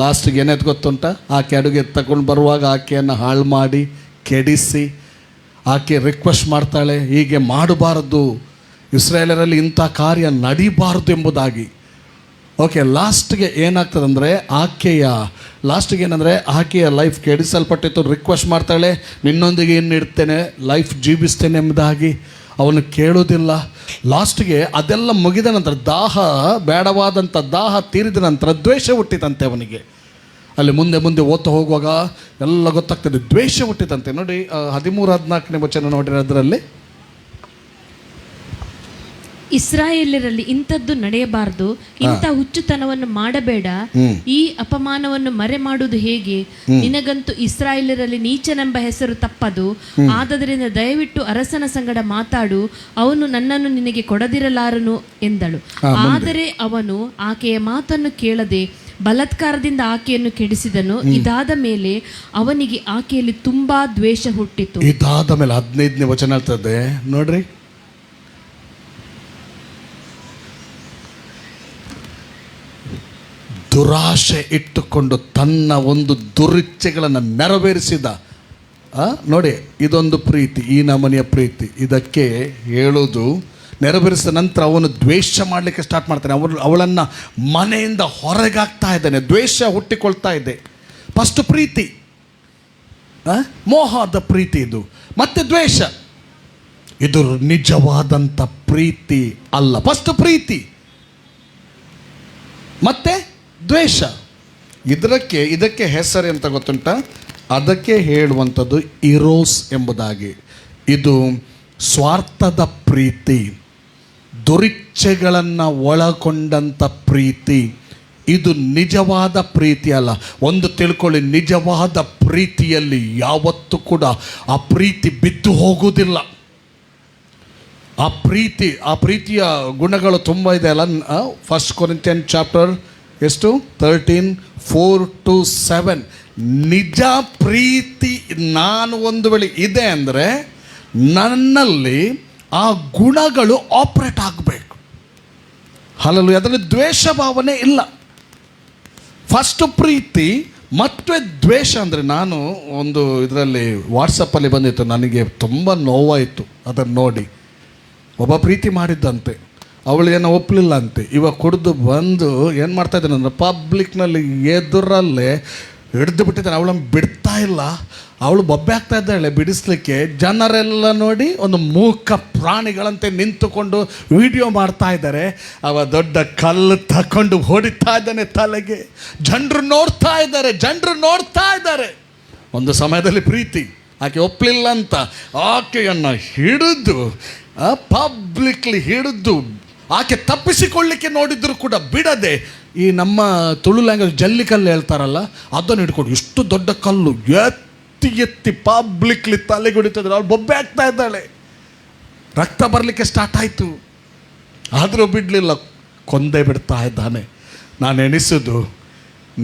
ಲಾಸ್ಟಿಗೆ ಏನಾಯ್ತು ಗೊತ್ತುಂಟ, ಆಕೆ ಅಡುಗೆ ತಗೊಂಡು ಬರುವಾಗ ಆಕೆಯನ್ನು ಹಾಳು ಮಾಡಿ ಕೆಡಿಸಿ ಆಕೆ ರಿಕ್ವೆಸ್ಟ್ ಮಾಡ್ತಾಳೆ, ಹೀಗೆ ಮಾಡಬಾರದು, ಇಸ್ರಾಯೇಲರಲ್ಲಿ ಇಂಥ ಕಾರ್ಯ ನಡಿಬಾರ್ದು ಎಂಬುದಾಗಿ. ಓಕೆ, ಲಾಸ್ಟ್ಗೆ ಏನಾಗ್ತದಂದರೆ ಆಕೆಯ ಲೈಫ್ ಕೆಡಿಸಲ್ಪಟ್ಟಿತ್ತು. ರಿಕ್ವೆಸ್ಟ್ ಮಾಡ್ತಾಳೆ, ನಿನ್ನೊಂದಿಗೆ ಏನು ಇಡ್ತೇನೆ, ಲೈಫ್ ಜೀವಿಸ್ತೇನೆ ಎಂಬುದಾಗಿ. ಅವನು ಕೇಳೋದಿಲ್ಲ. ಲಾಸ್ಟ್ಗೆ ಅದೆಲ್ಲ ಮುಗಿದ ನಂತರ, ಬೇಡವಾದಂಥ ದಾಹ ತೀರಿದ ನಂತರ ದ್ವೇಷ ಹುಟ್ಟಿತಂತೆ ಅವನಿಗೆ. ಅಲ್ಲಿ ಮುಂದೆ ಓದ್ತಾ ಹೋಗುವಾಗ ಎಲ್ಲ ಗೊತ್ತಾಗ್ತದೆ, ದ್ವೇಷ ಹುಟ್ಟಿತಂತೆ. ನೋಡಿ 13-14 ವಚನ ನೋಡಿರಿ. ಅದರಲ್ಲಿ, ಇಸ್ರಾಯೇಲರಲ್ಲಿ ಇಂಥದ್ದು ನಡೆಯಬಾರದು, ಇಂಥ ಹುಚ್ಚುತನವನ್ನು ಮಾಡಬೇಡ, ಈ ಅಪಮಾನವನ್ನು ಮರೆ ಮಾಡುವುದು ಹೇಗೆ? ನಿನಗಂತೂ ಇಸ್ರಾಯೇಲರಲ್ಲಿ ನೀಚನೆಂಬ ಹೆಸರು ತಪ್ಪದು. ಆದದರಿಂದ ದಯವಿಟ್ಟು ಅರಸನ ಸಂಗಡ ಮಾತಾಡು, ಅವನು ನನ್ನನ್ನು ನಿನಗೆ ಕೊಡದಿರಲಾರನು ಎಂದಳು. ಆದರೆ ಅವನು ಆಕೆಯ ಮಾತನ್ನು ಕೇಳದೆ ಬಲಾತ್ಕಾರದಿಂದ ಆಕೆಯನ್ನು ಕೆಡಿಸಿದನು. ಇದಾದ ಮೇಲೆ ಅವನಿಗೆ ಆಕೆಯಲ್ಲಿ ತುಂಬಾ ದ್ವೇಷ ಹುಟ್ಟಿತು. ಇದಾದ ಮೇಲೆ 15ನೇ ವಚನ ಹೇಳ್ತದೆ ನೋಡ್ರಿ. ದುರಾಶೆ ಇಟ್ಟುಕೊಂಡು ತನ್ನ ಒಂದು ದುರಿಚ್ಛೆಗಳನ್ನು ನೆರವೇರಿಸಿದ. ನೋಡಿ, ಇದೊಂದು ಪ್ರೀತಿ, ಈ ನಮನೆಯ ಪ್ರೀತಿ. ಇದಕ್ಕೆ ಹೇಳೋದು, ನೆರವೇರಿಸಿದ ನಂತರ ಅವನು ದ್ವೇಷ ಮಾಡಲಿಕ್ಕೆ ಸ್ಟಾರ್ಟ್ ಮಾಡ್ತಾನೆ. ಅವಳನ್ನು ಮನೆಯಿಂದ ಹೊರಗಾಗ್ತಾ ಇದ್ದಾನೆ. ದ್ವೇಷ ಹುಟ್ಟಿಕೊಳ್ತಾ ಇದೆ. ಫಸ್ಟ್ ಪ್ರೀತಿ, ಮೋಹದ ಪ್ರೀತಿ ಇದು, ಮತ್ತೆ ದ್ವೇಷ. ಇದು ನಿಜವಾದಂಥ ಪ್ರೀತಿ ಅಲ್ಲ. ಫಸ್ಟ್ ಪ್ರೀತಿ, ಮತ್ತೆ ದ್ವೇಷ. ಇದಕ್ಕೆ ಹೆಸರು ಅಂತ ಗೊತ್ತುಂಟ? ಅದಕ್ಕೆ ಹೇಳುವಂಥದ್ದು ಇರೋಸ್ ಎಂಬುದಾಗಿ. ಇದು ಸ್ವಾರ್ಥದ ಪ್ರೀತಿ, ದುರಿಚ್ಛೆಗಳನ್ನು ಒಳಗೊಂಡಂಥ ಪ್ರೀತಿ. ಇದು ನಿಜವಾದ ಪ್ರೀತಿ ಅಲ್ಲ. ಒಂದು ತಿಳ್ಕೊಳ್ಳಿ, ನಿಜವಾದ ಪ್ರೀತಿಯಲ್ಲಿ ಯಾವತ್ತೂ ಕೂಡ ಆ ಪ್ರೀತಿ ಬಿದ್ದು ಹೋಗುವುದಿಲ್ಲ. ಆ ಪ್ರೀತಿಯ ಗುಣಗಳು ತುಂಬ ಇದೆ ಅಲ್ಲ. 1 Corinthians ಚಾಪ್ಟರ್ 13:4-7. ನಿಜ ಪ್ರೀತಿ ನಾನು ಒಂದು ವೇಳೆ ಇದೆ ಅಂದರೆ ನನ್ನಲ್ಲಿ ಆ ಗುಣಗಳು ಆಪ್ರೇಟ್ ಆಗಬೇಕು. ಹಲಲು ಅದರಲ್ಲಿ ದ್ವೇಷ ಭಾವನೆ ಇಲ್ಲ. ಫಸ್ಟ್ ಪ್ರೀತಿ ಮತ್ತೆ ದ್ವೇಷ. ಅಂದರೆ ನಾನು ಒಂದು ಇದರಲ್ಲಿ ವಾಟ್ಸಪ್ಪಲ್ಲಿ ಬಂದಿತ್ತು, ನನಗೆ ತುಂಬ ನೋವಾಯಿತು ಅದನ್ನು ನೋಡಿ. ಒಬ್ಬ ಪ್ರೀತಿ ಮಾಡಿದ್ದಂತೆ, ಅವಳು ಏನೋ ಒಪ್ಪಲಿಲ್ಲ ಅಂತೆ. ಇವಾಗ ಕುಡಿದು ಬಂದು ಏನು ಮಾಡ್ತಾ ಇದ್ದಾನೆ ಅಂದರೆ, ಪಬ್ಲಿಕ್ನಲ್ಲಿ ಎದುರಲ್ಲೇ ಹಿಡಿದು ಬಿಟ್ಟಿದ್ದಾನೆ. ಅವಳನ್ನು ಬಿಡ್ತಾ ಇಲ್ಲ. ಅವಳು ಬೊಬ್ಬೆ ಆಗ್ತಾ ಇದ್ದಾಳೆ ಬಿಡಿಸ್ಲಿಕ್ಕೆ. ಜನರೆಲ್ಲ ನೋಡಿ ಒಂದು ಮೂಕ ಪ್ರಾಣಿಗಳಂತೆ ನಿಂತುಕೊಂಡು ವಿಡಿಯೋ ಮಾಡ್ತಾ ಇದ್ದಾರೆ. ಅವ ದೊಡ್ಡ ಕಲ್ಲು ತಗೊಂಡು ಹೊಡಿತಾ ಇದ್ದಾನೆ ತಲೆಗೆ. ಜನರು ನೋಡ್ತಾ ಇದ್ದಾರೆ. ಒಂದು ಸಮಯದಲ್ಲಿ ಪ್ರೀತಿ, ಆಕೆ ಒಪ್ಪಲಿಲ್ಲ ಅಂತ ಆಕೆಯನ್ನು ಹಿಡಿದು ಪಬ್ಲಿಕ್ಲಿ ಹಿಡಿದು ಆಕೆ ತಪ್ಪಿಸಿಕೊಳ್ಳಿಕ್ಕೆ ನೋಡಿದ್ರು ಕೂಡ ಬಿಡದೆ, ಈ ನಮ್ಮ ತುಳು ಲ್ಯಾಂಗ್ವೇಜ್ ಜಲ್ಲಿಕಲ್ಲು ಹೇಳ್ತಾರಲ್ಲ, ಅದನ್ನು ಹಿಡ್ಕೊಂಡು ಇಷ್ಟು ದೊಡ್ಡ ಕಲ್ಲು ಎತ್ತಿ ಪಬ್ಲಿಕ್ಲಿ ತಲೆಗೆ ಹೊಡಿತಿದ್ರು. ಅವಳು ಬೊಬ್ಬೆ ಆಗ್ತಾ ಇದ್ದಾಳೆ. ರಕ್ತ ಬರಲಿಕ್ಕೆ ಸ್ಟಾರ್ಟ್ ಆಯಿತು. ಆದರೂ ಬಿಡಲಿಲ್ಲ, ಕೊಂದೇ ಬಿಡ್ತಾ ಇದ್ದಾನೆ. ನಾನು ಎಣಿಸೋದು,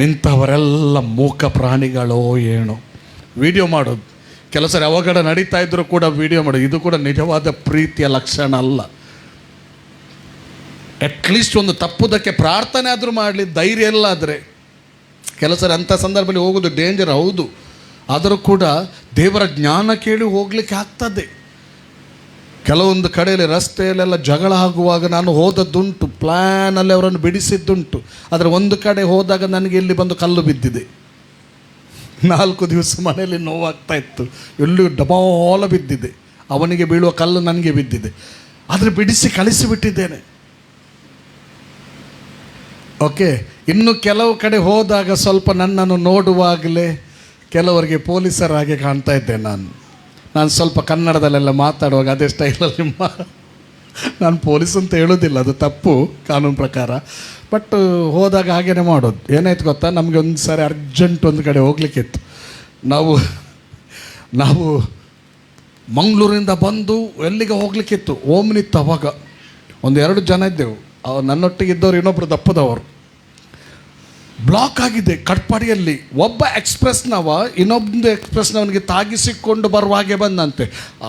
ನಿಂತವರೆಲ್ಲ ಮೂಕ ಪ್ರಾಣಿಗಳೋ ಏನೋ. ವಿಡಿಯೋ ಮಾಡೋದು ಕೆಲಸ ಯಾವಾಗಡೆ ನಡೀತಾ ಇದ್ದರೂ ಕೂಡ ವಿಡಿಯೋ ಮಾಡೋದು, ಇದು ಕೂಡ ನಿಜವಾದ ಪ್ರೀತಿಯ ಲಕ್ಷಣ ಅಲ್ಲ. ಅಟ್ಲೀಸ್ಟ್ ಒಂದು ತಪ್ಪುದಕ್ಕೆ ಪ್ರಾರ್ಥನೆ ಆದರೂ ಮಾಡಲಿ, ಧೈರ್ಯ ಎಲ್ಲ ಆದರೆ. ಕೆಲಸ ಅಂಥ ಸಂದರ್ಭದಲ್ಲಿ ಹೋಗೋದು ಡೇಂಜರ್ ಹೌದು, ಆದರೂ ಕೂಡ ದೇವರ ಜ್ಞಾನ ಕೇಳಿ ಹೋಗಲಿಕ್ಕೆ ಆಗ್ತದೆ. ಕೆಲವೊಂದು ಕಡೆಯಲ್ಲಿ ರಸ್ತೆಯಲ್ಲೆಲ್ಲ ಜಗಳ ಆಗುವಾಗ ನಾನು ಹೋದದ್ದುಂಟು, ಪ್ಲ್ಯಾನಲ್ಲಿ ಅವರನ್ನು ಬಿಡಿಸಿದ್ದುಂಟು. ಆದರೆ ಒಂದು ಕಡೆ ಹೋದಾಗ ನನಗೆ ಇಲ್ಲಿ ಬಂದು ಕಲ್ಲು ಬಿದ್ದಿದೆ. 4 ದಿವಸ ಮನೆಯಲ್ಲಿ ನೋವಾಗ್ತಾ ಇತ್ತು, ಎಲ್ಲೂ ಡಬಾಲ ಬಿದ್ದಿದೆ. ಅವನಿಗೆ ಬೀಳುವ ಕಲ್ಲು ನನಗೆ ಬಿದ್ದಿದೆ, ಆದರೆ ಬಿಡಿಸಿ ಕಳಿಸಿಬಿಟ್ಟಿದ್ದೇನೆ. ಓಕೆ. ಇನ್ನು ಕೆಲವು ಕಡೆ ಹೋದಾಗ ಸ್ವಲ್ಪ ನನ್ನನ್ನು ನೋಡುವಾಗಲೇ ಕೆಲವರಿಗೆ ಪೊಲೀಸರ ಹಾಗೆ ಕಾಣ್ತಾ ಇದ್ದೆ. ನಾನು ಸ್ವಲ್ಪ ಕನ್ನಡದಲ್ಲೆಲ್ಲ ಮಾತಾಡುವಾಗ ಅದೇ ಸ್ಟೈಲಲ್ಲಿ ನಾನು ಪೊಲೀಸ್ ಅಂತ ಹೇಳೋದಿಲ್ಲ, ಅದು ತಪ್ಪು ಕಾನೂನು ಪ್ರಕಾರ. ಬಟ್ ಹೋದಾಗ ಹಾಗೇ ಮಾಡೋದು. ಏನಾಯ್ತು ಗೊತ್ತಾ, ನಮಗೆ ಒಂದು ಸಾರಿ ಅರ್ಜೆಂಟ್ ಒಂದು ಕಡೆ ಹೋಗ್ಲಿಕ್ಕಿತ್ತು. ನಾವು ಮಂಗಳೂರಿಂದ ಬಂದು ಎಲ್ಲಿಗೆ ಹೋಗ್ಲಿಕ್ಕಿತ್ತು, ಓಮ್ನಿತ್ತು. ಅವಾಗ 1-2 ಜನ ಇದ್ದೆವು. ನನ್ನೊಟ್ಟಿಗೆ ಇದ್ದವರು ಇನ್ನೊಬ್ಬರು ದಪ್ಪದವರು. ಬ್ಲಾಕ್ ಆಗಿದೆ ಕಟ್ಪಾಡಿಯಲ್ಲಿ. ಒಬ್ಬ ಎಕ್ಸ್ಪ್ರೆಸ್ನವ ಇನ್ನೊಂದು ಎಕ್ಸ್ಪ್ರೆಸ್ನವನಿಗೆ ತಾಗಿಸಿಕೊಂಡು ಬರುವಾಗೆ ಬಂದಂತೆ.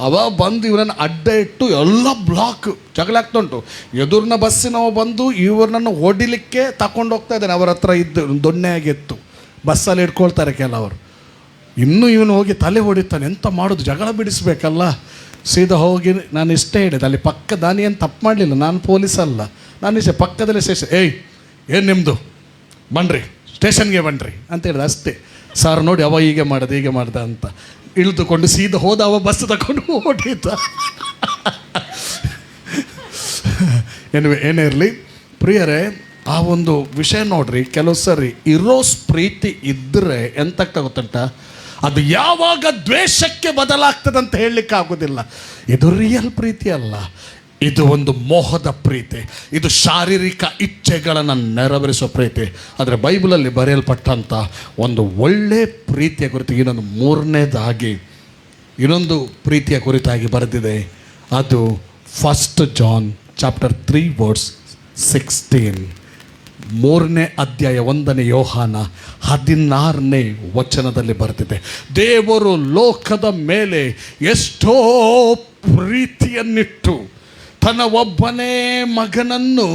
ಅವ ಬಂದು ಇವನನ್ನು ಅಡ್ಡ ಇಟ್ಟು ಎಲ್ಲ ಬ್ಲಾಕ್, ಜಗಳ ಆಗ್ತುಂಟು. ಎದುರಿನ ಬಸ್ಸಿನವ ಬಂದು ಇವ್ರನ್ನನ್ನು ಹೊಡಿಲಿಕ್ಕೆ ತಗೊಂಡು ಹೋಗ್ತಾ ಇದ್ದಾನೆ. ಅವರ ಹತ್ರ ಇದ್ದು ದೊಣ್ಣೆ ಆಗಿತ್ತು, ಬಸ್ಸಲ್ಲಿ ಇಟ್ಕೊಳ್ತಾರೆ ಕೆಲವರು. ಇನ್ನೂ ಇವನು ಹೋಗಿ ತಲೆ ಹೊಡಿತಾನೆ. ಎಂತ ಮಾಡೋದು, ಜಗಳ ಬಿಡಿಸ್ಬೇಕಲ್ಲ. ಸೀದಾ ಹೋಗಿ ನಾನು ಇಷ್ಟೇ ಹೇಳಿದೆ, ಅಲ್ಲಿ ಪಕ್ಕ ನಾನೇನು ತಪ್ಪು ಮಾಡಲಿಲ್ಲ, ನಾನು ಪೊಲೀಸ್ ಅಲ್ಲ, ನಾನು ಇಷ್ಟೇ ಪಕ್ಕದಲ್ಲೇ ಸ್ಟೇಷನ್. ಏನು ನಿಮ್ಮದು, ಬನ್ನಿರಿ ಸ್ಟೇಷನ್ಗೆ ಬನ್ನಿರಿ ಅಂತ ಹೇಳಿದೆ ಅಷ್ಟೇ. ಸಾರ್ ನೋಡಿ ಅವ ಹೀಗೆ ಮಾಡ್ದ ಅಂತ ಇಳಿದುಕೊಂಡು ಸೀದಾ ಹೋದ. ಅವ ಬಸ್ ತಗೊಂಡು ಓಡಿದ್ದ. ಏನೇ ಇರಲಿ ಪ್ರಿಯರೇ, ಆ ಒಂದು ವಿಷಯ ನೋಡ್ರಿ, ಕೆಲವು ಸರಿ ಇರೋಸ್ ಪ್ರೀತಿ ಇದ್ದರೆ ಎಂತಾಗ್ತಾ ಗೊತ್ತುಂಟ, ಅದು ಯಾವಾಗ ದ್ವೇಷಕ್ಕೆ ಬದಲಾಗ್ತದಂತ ಹೇಳಲಿಕ್ಕೆ ಆಗೋದಿಲ್ಲ. ಇದು ರಿಯಲ್ ಪ್ರೀತಿ ಅಲ್ಲ, ಇದು ಒಂದು ಮೋಹದ ಪ್ರೀತಿ, ಇದು ಶಾರೀರಿಕ ಇಚ್ಛೆಗಳನ್ನು ನೆರವೇರಿಸೋ ಪ್ರೀತಿ. ಆದರೆ ಬೈಬಲಲ್ಲಿ ಬರೆಯಲ್ಪಟ್ಟಂಥ ಒಂದು ಒಳ್ಳೆಯ ಪ್ರೀತಿಯ ಕುರಿತು ಇನ್ನೊಂದು ಪ್ರೀತಿಯ ಕುರಿತಾಗಿ ಬರೆದಿದೆ. ಅದು 1 John chapter 3 verse 16, 3ನೇ ಅಧ್ಯಾಯ 1ನೇ ಯೋಹಾನ 16ನೇ ವಚನದಲ್ಲಿ ಬರೆದಿದೆ. ದೇವರು ಲೋಕದ ಮೇಲೆ ಎಷ್ಟೋ ಪ್ರೀತಿಯನ್ನಿಟ್ಟು ತನ್ನ ಒಬ್ಬನೇ ಮಗನನ್ನು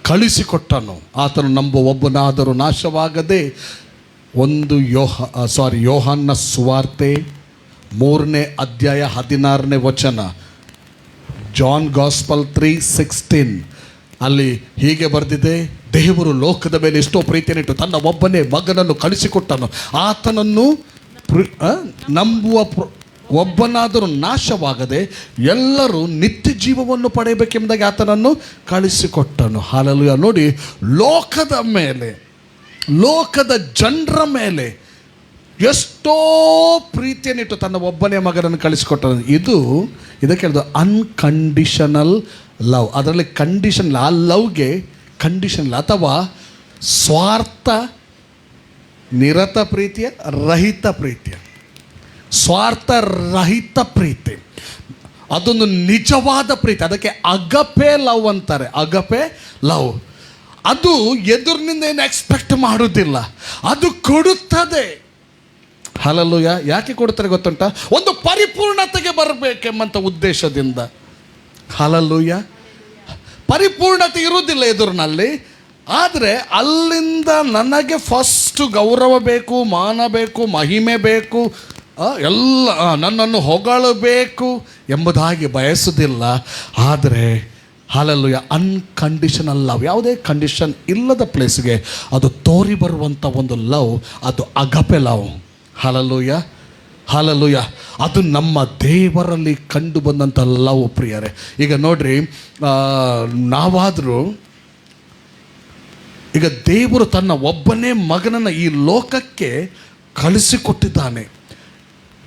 ಕಳಿಸಿಕೊಟ್ಟನು. ಆತನು ನಂಬುವ ಒಬ್ಬನಾದರೂ ನಾಶವಾಗದೆ. ಯೋಹಾನ ಸುವಾರ್ತೆ 3ನೇ ಅಧ್ಯಾಯ 16ನೇ ವಚನ, ಜಾನ್ ಗಾಸ್ಪಲ್ 3:16 ಅಲ್ಲಿ ಹೀಗೆ ಬರೆದಿದೆ, ದೇವರು ಲೋಕದ ಮೇಲೆ ಎಷ್ಟೋ ಪ್ರೀತಿಯನ್ನಿಟ್ಟು ತನ್ನ ಒಬ್ಬನೇ ಮಗನನ್ನು ಕಳಿಸಿಕೊಟ್ಟನು. ಆತನನ್ನು ನಂಬುವ ಒಬ್ಬನಾದರೂ ನಾಶವಾಗದೆ ಎಲ್ಲರೂ ನಿತ್ಯ ಜೀವವನ್ನು ಪಡೆಯಬೇಕೆಂಬುದಾಗಿ ಆತನನ್ನು ಕಳಿಸಿಕೊಟ್ಟನು. ಹಾಲೆಲೂಯಾ. ನೋಡಿ, ಲೋಕದ ಜನರ ಮೇಲೆ ಎಷ್ಟೋ ಪ್ರೀತಿಯನ್ನಿಟ್ಟು ತನ್ನ ಒಬ್ಬನೇ ಮಗನನ್ನು ಕಳಿಸಿಕೊಟ್ಟನು. ಇದಕ್ಕೆ ಹೇಳಿದ್ರು ಅನ್ಕಂಡೀಷನಲ್ ಲವ್. ಅದರಲ್ಲಿ ಕಂಡೀಷನ್, ಆ ಲವ್ಗೆ ಕಂಡೀಷನ್ ಅಥವಾ ಸ್ವಾರ್ಥ ನಿರತ ಪ್ರೀತಿಯ ರಹಿತ ಪ್ರೀತಿಯ ಸ್ವಾರ್ಥ ರಹಿತ ಪ್ರೀತಿ, ಅದೊಂದು ನಿಜವಾದ ಪ್ರೀತಿ. ಅದಕ್ಕೆ ಅಗಪೆ ಲವ್ ಅಂತಾರೆ. ಅಗಪೆ ಲವ್ ಅದು ಎದುರಿನಿಂದ ಏನು ಎಕ್ಸ್ಪೆಕ್ಟ್ ಮಾಡೋದಿಲ್ಲ, ಅದು ಕೊಡುತ್ತದೆ. ಹಲಲುಯ. ಯಾಕೆ ಕೊಡ್ತಾರೆ ಗೊತ್ತುಂಟ? ಒಂದು ಪರಿಪೂರ್ಣತೆಗೆ ಬರಬೇಕೆಂಬಂಥ ಉದ್ದೇಶದಿಂದ. ಹಲಲುಯ. ಪರಿಪೂರ್ಣತೆ ಇರುವುದಿಲ್ಲ ಎದುರಿನಲ್ಲಿ, ಆದರೆ ಅಲ್ಲಿಂದ ನನಗೆ ಫಸ್ಟ್ ಗೌರವ ಬೇಕು, ಮಾನ ಬೇಕು, ಮಹಿಮೆ ಬೇಕು, ಎಲ್ಲ ನನ್ನನ್ನು ಹೊಗಳಬೇಕು ಎಂಬುದಾಗಿ ಬಯಸುವುದಿಲ್ಲ. ಆದರೆ ಹಾಲೆಲೂಯ, ಅನ್ಕಂಡೀಷನಲ್ ಲವ್, ಯಾವುದೇ ಕಂಡೀಷನ್ ಇಲ್ಲದ ಪ್ಲೇಸ್ಗೆ ಅದು ತೋರಿ ಬರುವಂಥ ಒಂದು ಲವ್, ಅದು ಅಗಪೆ ಲವ್. Hallelujah, hallelujah. ಅದು ನಮ್ಮ ದೇವರಲ್ಲಿ ಕಂಡು ಬಂದಂಥ ಲವ್ ಪ್ರಿಯರೇ. ಈಗ ನೋಡ್ರಿ, ನಾವಾದರೂ ಈಗ ದೇವರು ತನ್ನ ಒಬ್ಬನೇ ಮಗನನ್ನು ಈ ಲೋಕಕ್ಕೆ ಕಳಿಸಿಕೊಟ್ಟಿದ್ದಾನೆ.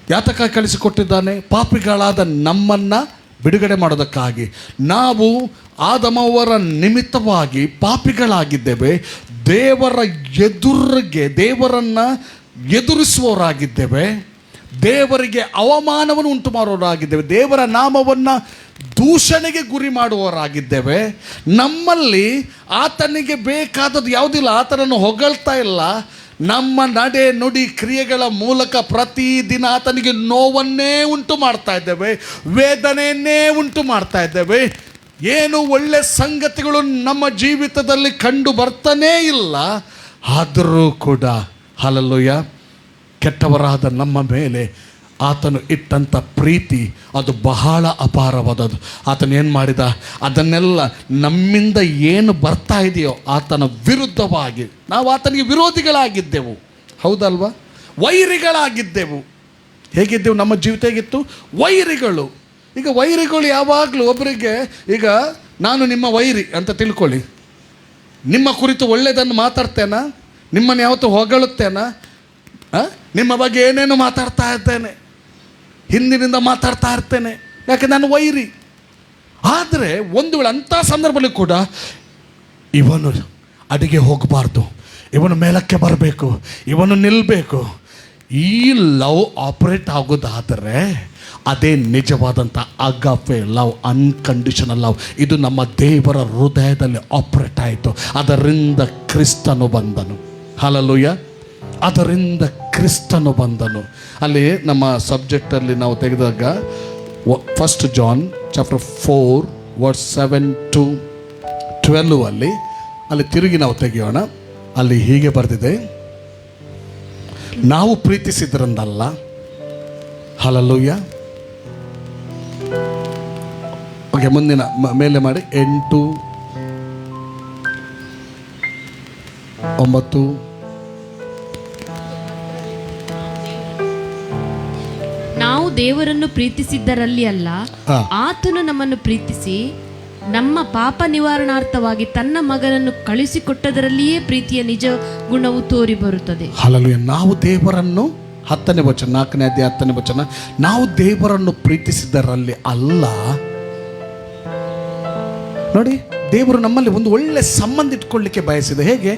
ಯಾತಕ್ಕಾಗಿ ಕಳಿಸಿಕೊಟ್ಟಿದ್ದಾನೆ? ಪಾಪಿಗಳಾದ ನಮ್ಮನ್ನು ಬಿಡುಗಡೆ ಮಾಡೋದಕ್ಕಾಗಿ. ನಾವು ಆದಮವರ ನಿಮಿತ್ತವಾಗಿ ಪಾಪಿಗಳಾಗಿದ್ದೇವೆ, ದೇವರನ್ನು ಎದುರಿಸುವವರಾಗಿದ್ದೇವೆ, ದೇವರಿಗೆ ಅವಮಾನವನ್ನು ಉಂಟು ಮಾಡುವವರಾಗಿದ್ದೇವೆ, ದೇವರ ನಾಮವನ್ನು ದೂಷಣೆಗೆ ಗುರಿ ಮಾಡುವವರಾಗಿದ್ದೇವೆ. ನಮ್ಮಲ್ಲಿ ಆತನಿಗೆ ಬೇಕಾದದ್ದು ಯಾವುದಿಲ್ಲ, ಆತನನ್ನು ಹೊಗಳ್ತಾ ಇಲ್ಲ. ನಮ್ಮ ನಡೆ ನುಡಿ ಕ್ರಿಯೆಗಳ ಮೂಲಕ ಪ್ರತಿದಿನ ಆತನಿಗೆ ನೋವನ್ನೇ ಉಂಟು ಮಾಡ್ತಾ ಇದ್ದೇವೆ, ವೇದನೆಯನ್ನೇ ಉಂಟು ಮಾಡ್ತಾ ಇದ್ದೇವೆ. ಏನು ಒಳ್ಳೆ ಸಂಗತಿಗಳು ನಮ್ಮ ಜೀವಿತದಲ್ಲಿ ಕಂಡು ಬರ್ತಾನೇ ಇಲ್ಲ. ಆದರೂ ಕೂಡ ಹಲಲುಯ, ಕೆಟ್ಟವರಾದ ನಮ್ಮ ಮೇಲೆ ಆತನು ಇಟ್ಟಂಥ ಪ್ರೀತಿ ಅದು ಬಹಳ ಅಪಾರವಾದದ್ದು. ಆತನು ಏನು ಮಾಡಿದ, ಅದನ್ನೆಲ್ಲ ನಮ್ಮಿಂದ ಏನು ಬರ್ತಾ ಇದೆಯೋ ಆತನ ವಿರುದ್ಧವಾಗಿ ನಾವು ಆತನಿಗೆ ವಿರೋಧಿಗಳಾಗಿದ್ದೆವು, ಹೌದಲ್ವಾ? ವೈರಿಗಳಾಗಿದ್ದೆವು. ಹೇಗಿದ್ದೆವು? ನಮ್ಮ ಜೀವಿತ ಹೇಗಿತ್ತು? ವೈರಿಗಳು. ಈಗ ವೈರಿಗಳು ಯಾವಾಗಲೂ ಒಬ್ಬರಿಗೆ, ಈಗ ನಾನು ನಿಮ್ಮ ವೈರಿ ಅಂತ ತಿಳ್ಕೊಳ್ಳಿ, ನಿಮ್ಮ ಕುರಿತು ಒಳ್ಳೆಯದನ್ನು ಮಾತಾಡ್ತೇನಾ? ನಿಮ್ಮನ್ನು ಯಾವತ್ತೂ ಹೊಗಳುತ್ತೇನಾ? ನಿಮ್ಮ ಬಗ್ಗೆ ಏನೇನು ಮಾತಾಡ್ತಾ ಇರ್ತೇನೆ, ಹಿಂದಿನಿಂದ ಮಾತಾಡ್ತಾ ಇರ್ತೇನೆ, ಯಾಕೆ ನಾನು ವೈರಿ. ಆದರೆ ಒಂದು ವೇಳೆ ಅಂಥ ಸಂದರ್ಭದಲ್ಲಿ ಕೂಡ ಇವನು ಅಡಿಗೆ ಹೋಗಬಾರ್ದು, ಇವನು ಮೇಲಕ್ಕೆ ಬರಬೇಕು, ಇವನು ನಿಲ್ಲಬೇಕು, ಈ ಲವ್ ಆಪರೇಟ್ ಆಗೋದಾದರೆ ಅದೇ ನಿಜವಾದಂಥ ಅಗಾಪೆ ಲವ್, ಅನ್ಕಂಡೀಷನಲ್ ಲವ್. ಇದು ನಮ್ಮ ದೇವರ ಹೃದಯದಲ್ಲಿ ಆಪರೇಟ್ ಆಯಿತು. ಅದರಿಂದ ಕ್ರಿಸ್ತನು ಬಂದನು. ಹಲ್ಲೆಲೂಯ. ಅದರಿಂದ ಕ್ರಿಸ್ತನು ಬಂದನು. ಅಲ್ಲಿ ನಮ್ಮ ಸಬ್ಜೆಕ್ಟಲ್ಲಿ ನಾವು ತೆಗೆದಾಗ 1 ಜಾನ್ ಚಾಪ್ಟರ್ 4 ವರ್ಸ್ 7 to 12 ಅಲ್ಲಿ ತಿರುಗಿ ನಾವು ತೆಗೆಯೋಣ. ಅಲ್ಲಿ ಹೀಗೆ ಬರೆದಿದೆ, ನಾವು ಪ್ರೀತಿಸಿದ್ರಂದಲ್ಲ. ಹಲ್ಲೆಲೂಯ. ಓಕೆ, ಮುಂದಿನ ಮೇಲೆ ಮಾಡಿ 8, 9. ನಾವು ದೇವರನ್ನು ಪ್ರೀತಿಸಿದ್ದರಲ್ಲಿ ಅಲ್ಲ, ಆತನು ನಮ್ಮನ್ನು ಪ್ರೀತಿಸಿ ನಮ್ಮ ಪಾಪ ನಿವಾರಣಾರ್ಥವಾಗಿ ತನ್ನ ಮಗನನ್ನು ಕಳಿಸಿಕೊಟ್ಟದರಲ್ಲಿಯೇ ಪ್ರೀತಿಯ ನಿಜ ಗುಣವು ತೋರಿ ಬರುತ್ತದೆ. ಹಲ್ಲೆಲೂಯ. ನಾವು ದೇವರನ್ನು 10ನೇ ವಚನ, 4ನೇ ಅಧ್ಯಾಯ 10ನೇ ವಚನ, ನಾವು ದೇವರನ್ನು ಪ್ರೀತಿಸಿದ್ದರಲ್ಲಿ ಅಲ್ಲ. ನೋಡಿ, ದೇವರು ನಮ್ಮಲ್ಲಿ ಒಂದು ಒಳ್ಳೆ ಸಂಬಂಧ ಇಟ್ಕೊಳ್ಳಿಕ್ಕೆ ಬಯಸಿದೆ. ಹೇಗೆ?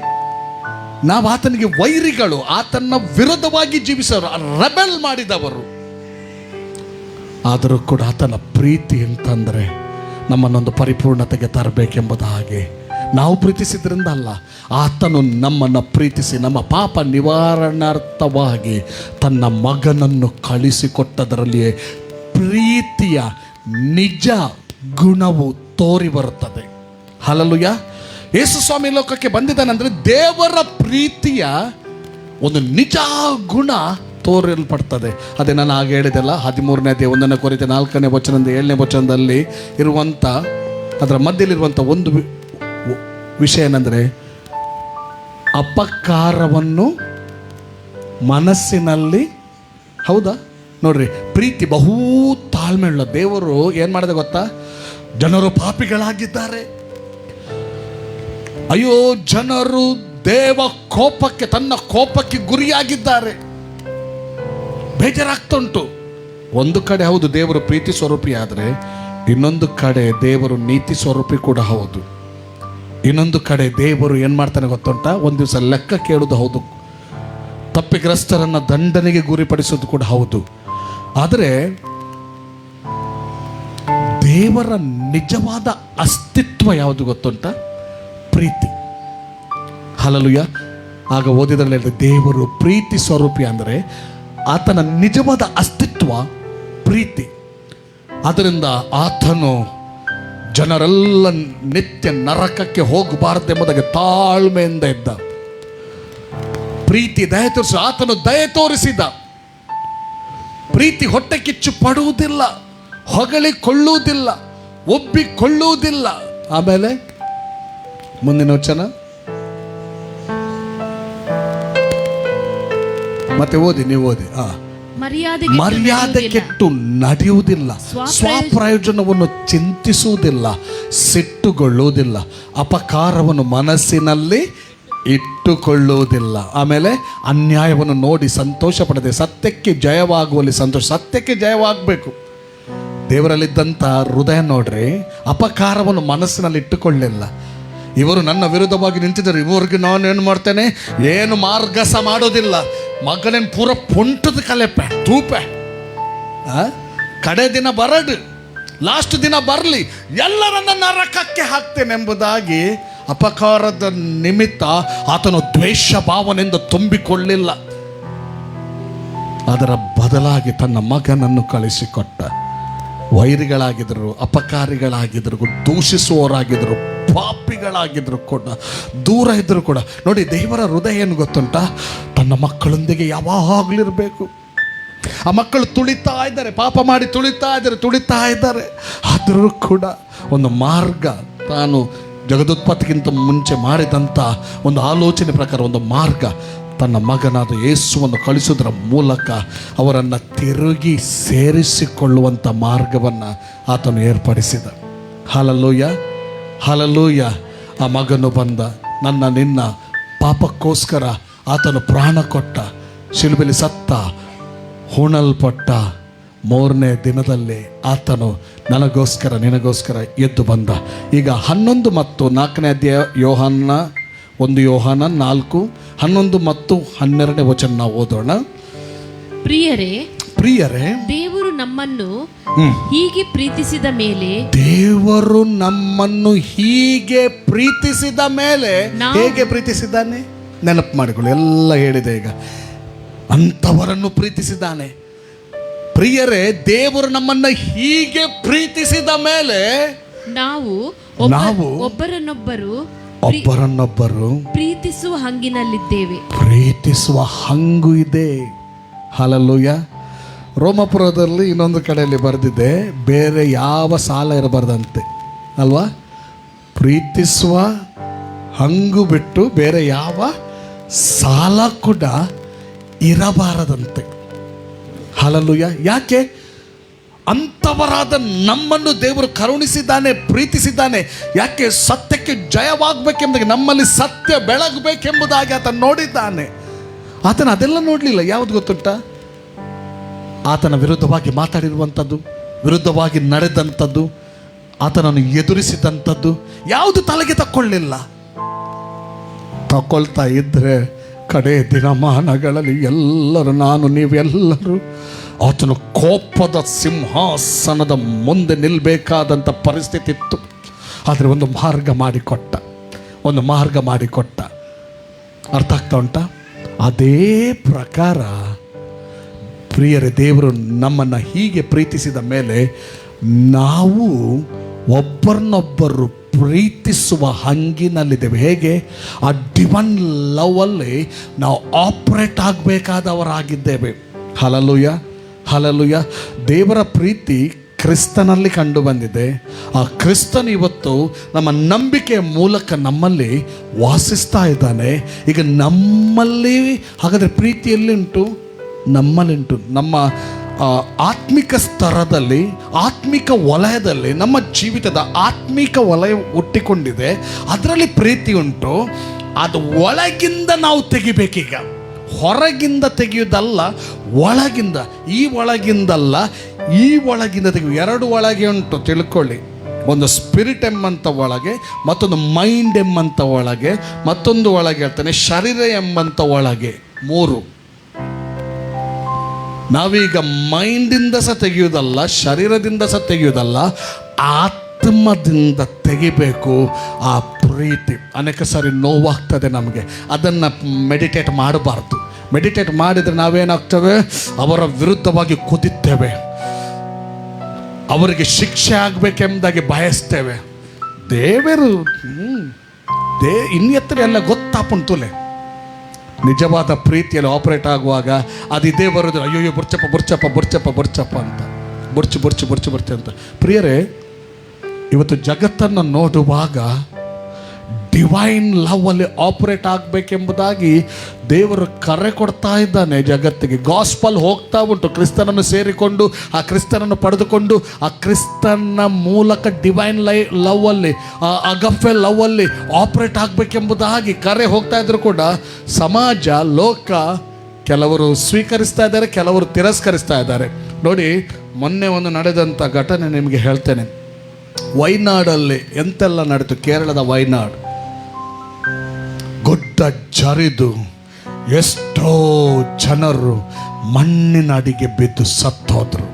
ನಾವು ಆತನಿಗೆ ವೈರಿಗಳು, ಆತನ ವಿರೋಧವಾಗಿ ಜೀವಿಸೋರು, ರೆಬೆಲ್ ಮಾಡಿದವರು. ಆದರೂ ಕೂಡ ಆತನ ಪ್ರೀತಿ ಅಂತಂದರೆ ನಮ್ಮನ್ನೊಂದು ಪರಿಪೂರ್ಣತೆಗೆ ತರಬೇಕೆಂಬುದು ಹಾಗೆ. ನಾವು ಪ್ರೀತಿಸಿದ್ರಿಂದ ಅಲ್ಲ, ಆತನು ನಮ್ಮನ್ನು ಪ್ರೀತಿಸಿ ನಮ್ಮ ಪಾಪ ನಿವಾರಣಾರ್ಥವಾಗಿ ತನ್ನ ಮಗನನ್ನು ಕಳಿಸಿಕೊಟ್ಟದರಲ್ಲಿಯೇ ಪ್ರೀತಿಯ ನಿಜ ಗುಣವು ತೋರಿ ಬರುತ್ತದೆ. ಹಲ್ಲೆಲೂಯ. ಯೇಸು ಸ್ವಾಮಿ ಲೋಕಕ್ಕೆ ಬಂದಿದ್ದಾನೆಂದರೆ ದೇವರ ಪ್ರೀತಿಯ ಒಂದು ನಿಜ ಗುಣ ತೋರಿಲ್ಪಡ್ತದೆ. ಅದೇ ನಾನು ಆಗ ಹೇಳಿದೆಲ್ಲ, 13ನೇ ಅಧ್ಯಾಯ 1 ಕೊರಿಂಥಿಯರು 4ನೇ ವಚನದಿಂದ 7ನೇ ವಚನದಲ್ಲಿ ಇರುವಂಥ, ಅದರ ಮಧ್ಯದಲ್ಲಿರುವಂಥ ಒಂದು ವಿಷಯ ಏನಂದರೆ, ಅಪಕಾರವನ್ನು ಮನಸ್ಸಿನಲ್ಲಿ, ಹೌದಾ? ನೋಡ್ರಿ, ಪ್ರೀತಿ ಬಹು ತಾಳ್ಮೆ ಉಳ್ಳ ದೇವರು ಏನು ಮಾಡಿದೆ ಗೊತ್ತಾ? ಜನರು ಪಾಪಿಗಳಾಗಿದ್ದಾರೆ. ಅಯ್ಯೋ, ಜನರು ದೇವ ಕೋಪಕ್ಕೆ, ತನ್ನ ಕೋಪಕ್ಕೆ ಗುರಿಯಾಗಿದ್ದಾರೆ. ಬೇಜಾರಾಗ್ತುಂಟು. ಒಂದು ಕಡೆ ಹೌದು ದೇವರು ಪ್ರೀತಿ ಸ್ವರೂಪಿ, ಆದರೆ ಇನ್ನೊಂದು ಕಡೆ ದೇವರು ನೀತಿ ಸ್ವರೂಪಿ ಕೂಡ ಹೌದು. ಇನ್ನೊಂದು ಕಡೆ ದೇವರು ಏನು ಮಾಡ್ತಾನೆ ಗೊತ್ತುಂಟ? ಒಂದು ದಿವಸ ಲೆಕ್ಕ ಕೇಳೋದು ಹೌದು, ತಪ್ಪಿಗ್ರಸ್ತರನ್ನು ದಂಡನೆಗೆ ಗುರಿಪಡಿಸೋದು ಕೂಡ ಹೌದು. ಆದರೆ ದೇವರ ನಿಜವಾದ ಅಸ್ತಿತ್ವ ಯಾವುದು ಗೊತ್ತುಂಟ? ಪ್ರೀತಿ. ಹಲ್ಲೆಲೂಯ. ಆಗ ಓದಿದ್ರಲ್ಲಿ ಹೇಳಿದೆ, ದೇವರು ಪ್ರೀತಿ ಸ್ವರೂಪಿ ಅಂದರೆ ಆತನ ನಿಜವಾದ ಅಸ್ತಿತ್ವ ಪ್ರೀತಿ. ಆದ್ದರಿಂದ ಆತನು ಜನರೆಲ್ಲ ನಿತ್ಯ ನರಕಕ್ಕೆ ಹೋಗಬಾರದೆಂಬುದಾಗಿ ತಾಳ್ಮೆಯಿಂದ ಇದ್ದ. ಪ್ರೀತಿ ದಯೆ ತೋರಿಸಿ, ಆತನು ದಯೆ ತೋರಿಸಿದ. ಪ್ರೀತಿ ಹೊಟ್ಟೆ ಕಿಚ್ಚು ಪಡುವುದಿಲ್ಲ, ಹೊಗಳಿಕೊಳ್ಳುವುದಿಲ್ಲ, ಒಬ್ಬಿಕೊಳ್ಳುವುದಿಲ್ಲ. ಆಮೇಲೆ ಮುಂದಿನ ವಚನ ಮತ್ತೆ ಓದಿ, ನೀವು ಓದಿ. ಮರ್ಯಾದೆ ಕೆಟ್ಟು ನಡೆಯುವುದಿಲ್ಲ, ಸ್ವಪ್ರಯೋಜನವನ್ನು ಚಿಂತಿಸುವುದಿಲ್ಲ, ಸಿಟ್ಟುಗೊಳ್ಳುವುದಿಲ್ಲ, ಅಪಕಾರವನ್ನು ಮನಸ್ಸಿನಲ್ಲಿ ಇಟ್ಟುಕೊಳ್ಳುವುದಿಲ್ಲ. ಆಮೇಲೆ ಅನ್ಯಾಯವನ್ನು ನೋಡಿ ಸಂತೋಷ ಪಡದೆ ಸತ್ಯಕ್ಕೆ ಜಯವಾಗುವಲ್ಲಿ ಸಂತೋಷ. ಸತ್ಯಕ್ಕೆ ಜಯವಾಗಬೇಕು. ದೇವರಲ್ಲಿದ್ದಂಥ ಹೃದಯ ನೋಡ್ರಿ, ಅಪಕಾರವನ್ನು ಮನಸ್ಸಿನಲ್ಲಿ ಇಟ್ಟುಕೊಳ್ಳಿಲ್ಲ. ಇವರು ನನ್ನ ವಿರುದ್ಧವಾಗಿ ನಿಂತಿದ್ದಾರೆ, ಇವರಿಗೆ ನಾನೇನು ಮಾಡ್ತೇನೆ, ಏನು ಮಾರ್ಗಸ ಮಾಡೋದಿಲ್ಲ. ಮಗನೇನು ಪೂರ ಪೊಂಟದ ಕಲೆಪೆ ತೂಪೆ, ಕಡೆ ದಿನ ಬರಡು, ಲಾಸ್ಟ್ ದಿನ ಬರಲಿ, ಎಲ್ಲರನ್ನ ನರಕಕ್ಕೆ ಹಾಕ್ತೇನೆ ಎಂಬುದಾಗಿ ಅಪಕಾರದ ನಿಮಿತ್ತ ಆತನು ದ್ವೇಷ ಭಾವನೆಯಿಂದ ತುಂಬಿಕೊಳ್ಳಿಲ್ಲ. ಅದರ ಬದಲಾಗಿ ತನ್ನ ಮಗನನ್ನು ಕಳಿಸಿಕೊಟ್ಟ. ವೈರಿಗಳಾಗಿದ್ದರು, ಅಪಕಾರಿಗಳಾಗಿದ್ದರು, ದೂಷಿಸುವವರಾಗಿದ್ದರು, ಪಾಪಿಗಳಾಗಿದ್ದರು ಕೂಡ, ದೂರ ಇದ್ದರು ಕೂಡ. ನೋಡಿ, ದೇವರ ಹೃದಯ ಏನು ಗೊತ್ತುಂಟ? ತನ್ನ ಮಕ್ಕಳೊಂದಿಗೆ ಯಾವಾಗಲಿರಬೇಕು. ಆ ಮಕ್ಕಳು ತುಳಿತಾ ಇದ್ದಾರೆ, ಪಾಪ ಮಾಡಿ ತುಳಿತಾ ಇದ್ದಾರೆ. ಆದರೂ ಕೂಡ ಒಂದು ಮಾರ್ಗ, ತಾನು ಜಗದುತ್ಪತ್ತಿಗಿಂತ ಮುಂಚೆ ಮಾಡಿದಂಥ ಒಂದು ಆಲೋಚನೆ ಪ್ರಕಾರ ಒಂದು ಮಾರ್ಗ, ತನ್ನ ಮಗನಾದ ಯೇಸುವನ್ನು ಕಳಿಸೋದರ ಮೂಲಕ ಅವರನ್ನು ತಿರುಗಿ ಸೇರಿಸಿಕೊಳ್ಳುವಂಥ ಮಾರ್ಗವನ್ನು ಆತನು ಏರ್ಪಡಿಸಿದ. Hallelujah, hallelujah. ಆ ಮಗನು ಬಂದ, ನನ್ನ ನಿನ್ನ ಪಾಪಕ್ಕೋಸ್ಕರ ಆತನು ಪ್ರಾಣ ಕೊಟ್ಟ, ಶಿಲುಬೆಯಲ್ಲಿ ಸತ್ತ, ಹೂಣಲ್ಪಟ್ಟ, 3ನೇ ದಿನದಲ್ಲಿ ಆತನು ನನಗೋಸ್ಕರ ನಿನಗೋಸ್ಕರ ಎದ್ದು ಬಂದ. ಈಗ 11 ಮತ್ತು 4ನೇ ಅಧ್ಯಾಯ ಯೋಹಾನ 1 ಯೋಹಾನ 4, 11 ಮತ್ತು 12ನೇ ವಚನ ನಾವು ಓದೋಣ. ಪ್ರಿಯರೇ, ದೇವರು ನಮ್ಮನ್ನು ಹೀಗೆ ಪ್ರೀತಿಸಿದ ಮೇಲೆ, ಹೇಗೆ ಪ್ರೀತಿಸಿದ್ದಾನೆ ನೆನಪು ಮಾಡಿಕೊಳ್ಳಿ. ಎಲ್ಲ ಹೇಳಿದೆ ಈಗ. ಅಂಥವರನ್ನು ಪ್ರೀತಿಸಿದ್ದಾನೆ. ಪ್ರಿಯರೇ, ದೇವರು ನಮ್ಮನ್ನು ಹೀಗೆ ಪ್ರೀತಿಸಿದ ಮೇಲೆ ನಾವು ಒಬ್ಬರನ್ನೊಬ್ಬರು ಪ್ರೀತಿಸುವ ಹಂಗಿನಲ್ಲಿದ್ದೇವೆ. ಪ್ರೀತಿಸುವ ಹಂಗು ಇದೆ. ಹಲ್ಲೆಲೂಯಾ. ರೋಮಪುರದಲ್ಲಿ ಇನ್ನೊಂದು ಕಡೆಯಲ್ಲಿ ಬರೆದಿದೆ, ಬೇರೆ ಯಾವ ಸಾಲ ಇರಬಾರ್ದಂತೆ ಅಲ್ವಾ? ಪ್ರೀತಿಸುವ ಹಂಗು ಬಿಟ್ಟು ಬೇರೆ ಯಾವ ಸಾಲ ಕೂಡ ಇರಬಾರದಂತೆ. ಹಲ್ಲೆಲೂಯಾ. ಯಾಕೆ? ಅಂಥವರಾದ ನಮ್ಮನ್ನು ದೇವರು ಕರುಣಿಸಿದ್ದಾನೆ, ಪ್ರೀತಿಸಿದ್ದಾನೆ. ಯಾಕೆ? ಸತ್ಯಕ್ಕೆ ಜಯವಾಗಬೇಕೆಂಬುದಾಗಿ, ನಮ್ಮಲ್ಲಿ ಸತ್ಯ ಬೆಳಗಬೇಕೆಂಬುದಾಗಿ ಆತನು ನೋಡಿದ್ದಾನೆ. ಆತನ ಅದೆಲ್ಲ ನೋಡಲಿಲ್ಲ. ಯಾವುದು ಗೊತ್ತುಂಟ? ಆತನ ವಿರುದ್ಧವಾಗಿ ಮಾತಾಡಿರುವಂಥದ್ದು, ವಿರುದ್ಧವಾಗಿ ನಡೆದಂಥದ್ದು, ಆತನನ್ನು ಎದುರಿಸಿದಂಥದ್ದು ಯಾವುದು ತಲೆಗೆ ತಕ್ಕೊಳ್ಳಿಲ್ಲ. ತಗೊಳ್ತಾ ಇದ್ದರೆ ಕಡೆ ದಿನಮಾನಗಳಲ್ಲಿ ನೀವೆಲ್ಲರೂ ಆತನ ಕೋಪದ ಸಿಂಹಾಸನದ ಮುಂದೆ ನಿಲ್ಲಬೇಕಾದಂಥ ಪರಿಸ್ಥಿತಿ ಇತ್ತು. ಆದರೆ ಒಂದು ಮಾರ್ಗ ಮಾಡಿಕೊಟ್ಟ. ಅರ್ಥ ಆಗ್ತಾ ಉಂಟ? ಅದೇ ಪ್ರಕಾರ ಪ್ರಿಯರೇ, ದೇವರು ನಮ್ಮನ್ನು ಹೀಗೆ ಪ್ರೀತಿಸಿದ ಮೇಲೆ ನಾವು ಒಬ್ಬರನ್ನೊಬ್ಬರು ಪ್ರೀತಿಸುವ ಹಂಗಿನಲ್ಲಿದ್ದೇವೆ. ಹೇಗೆ? ಆ ಡಿವೈನ್ ಲವ್ವಲ್ಲಿ ನಾವು ಆಪರೇಟ್ ಆಗಬೇಕಾದವರಾಗಿದ್ದೇವೆ. Hallelujah, hallelujah. ದೇವರ ಪ್ರೀತಿ ಕ್ರಿಸ್ತನಲ್ಲಿ ಕಂಡು ಬಂದಿದೆ. ಆ ಕ್ರಿಸ್ತನು ಇವತ್ತು ನಮ್ಮ ನಂಬಿಕೆಯ ಮೂಲಕ ನಮ್ಮಲ್ಲಿ ವಾಸಿಸ್ತಾ ಇದ್ದಾನೆ. ಈಗ ನಮ್ಮಲ್ಲಿ ಹಾಗಾದರೆ ಪ್ರೀತಿಯಲ್ಲಿ ಉಂಟು, ನಮ್ಮಲ್ಲಿಂಟು. ನಮ್ಮ ಆತ್ಮಿಕ ಸ್ತರದಲ್ಲಿ, ಆತ್ಮಿಕ ವಲಯದಲ್ಲಿ ನಮ್ಮ ಜೀವಿತದ ಆತ್ಮಿಕ ವಲಯ ಹುಟ್ಟಿಕೊಂಡಿದೆ. ಅದರಲ್ಲಿ ಪ್ರೀತಿ ಉಂಟು. ಅದು ಒಳಗಿಂದ ನಾವು ತೆಗಿಬೇಕೀಗ. ಹೊರಗಿಂದ ತೆಗೆಯುವುದಲ್ಲ, ಒಳಗಿಂದ. ಈ ಒಳಗಿಂದಲ್ಲ, ಈ ಒಳಗಿಂದ ತೆಗೆಯು. 2 ಒಳಗೆ ಉಂಟು, ತಿಳ್ಕೊಳ್ಳಿ. ಒಂದು ಸ್ಪಿರಿಟ್ ಎಂಬಂಥ ಒಳಗೆ, ಮತ್ತೊಂದು ಮೈಂಡ್ ಎಂಬಂಥ ಒಳಗೆ, ಮತ್ತೊಂದು ಒಳಗೆ ಹೇಳ್ತಾನೆ ಶರೀರ ಎಂಬಂಥ ಒಳಗೆ. 3. ನಾವೀಗ ಮೈಂಡಿಂದ ಸಹ ತೆಗೆಯುವುದಲ್ಲ, ಶರೀರದಿಂದ ಸಹ ತೆಗೆಯುವುದಲ್ಲ, ಆತ್ಮದಿಂದ ತೆಗಿಬೇಕು ಆ ಪ್ರೀತಿ. ಅನೇಕ ಸಾರಿ ನೋವಾಗ್ತದೆ ನಮಗೆ. ಅದನ್ನು ಮೆಡಿಟೇಟ್ ಮಾಡಬಾರ್ದು. ಮೆಡಿಟೇಟ್ ಮಾಡಿದರೆ ನಾವೇನಾಗ್ತೇವೆ? ಅವರ ವಿರುದ್ಧವಾಗಿ ಕುದಿತೇವೆ, ಅವರಿಗೆ ಶಿಕ್ಷೆ ಆಗಬೇಕೆಂಬುದಾಗಿ ಬಯಸ್ತೇವೆ. ದೇವರು ಇನ್ನೆತ್ತರ ಎಲ್ಲ ಗೊತ್ತಾಪುಂಟುಲೆ. ನಿಜವಾದ ಪ್ರೀತಿಯಲ್ಲಿ ಆಪರೇಟ್ ಆಗುವಾಗ ಅದು ಇದೇ ಬರೋದು. ಅಯ್ಯೋ ಬುರ್ಚಪ್ಪ ಅಂತ, ಬುರ್ಚು ಅಂತ. ಪ್ರಿಯರೇ, ಇವತ್ತು ಜಗತ್ತನ್ನು ನೋಡುವಾಗ ಡಿವೈನ್ ಲವ್ ಅಲ್ಲಿ ಆಪರೇಟ್ ಆಗಬೇಕೆಂಬುದಾಗಿ ದೇವರು ಕರೆ ಕೊಡ್ತಾ ಇದ್ದಾನೆ ಜಗತ್ತಿಗೆ. ಗಾಸ್ಪಲ್ ಹೋಗ್ತಾ ಉಂಟು. ಕ್ರಿಸ್ತನನ್ನು ಸೇರಿಕೊಂಡು, ಆ ಕ್ರಿಸ್ತನನ್ನು ಪಡೆದುಕೊಂಡು, ಆ ಕ್ರಿಸ್ತನ ಮೂಲಕ ಡಿವೈನ್ ಲವ್ ಅಲ್ಲಿ, ಅಗಫೆ ಲವ್ ಅಲ್ಲಿ ಆಪರೇಟ್ ಆಗಬೇಕೆಂಬುದಾಗಿ ಕರೆ ಹೋಗ್ತಾ ಇದ್ರು ಕೂಡ ಸಮಾಜ, ಲೋಕ, ಕೆಲವರು ಸ್ವೀಕರಿಸ್ತಾ ಇದ್ದಾರೆ, ಕೆಲವರು ತಿರಸ್ಕರಿಸ್ತಾ ಇದ್ದಾರೆ. ನೋಡಿ, ಮೊನ್ನೆ ಒಂದು ನಡೆದಂಥ ಘಟನೆ ನಿಮಗೆ ಹೇಳ್ತೇನೆ. ವೈನಾಡಲ್ಲಿ ಎಂತೆಲ್ಲ ನಡೆಯಿತು. ಕೇರಳದ ವೈನಾಡ್ ಗುಡ್ಡ ಜರಿದು ಎಷ್ಟೋ ಜನರು ಮಣ್ಣಿನ ಅಡಿಗೆ ಬಿದ್ದು ಸತ್ತೋದ್ರು.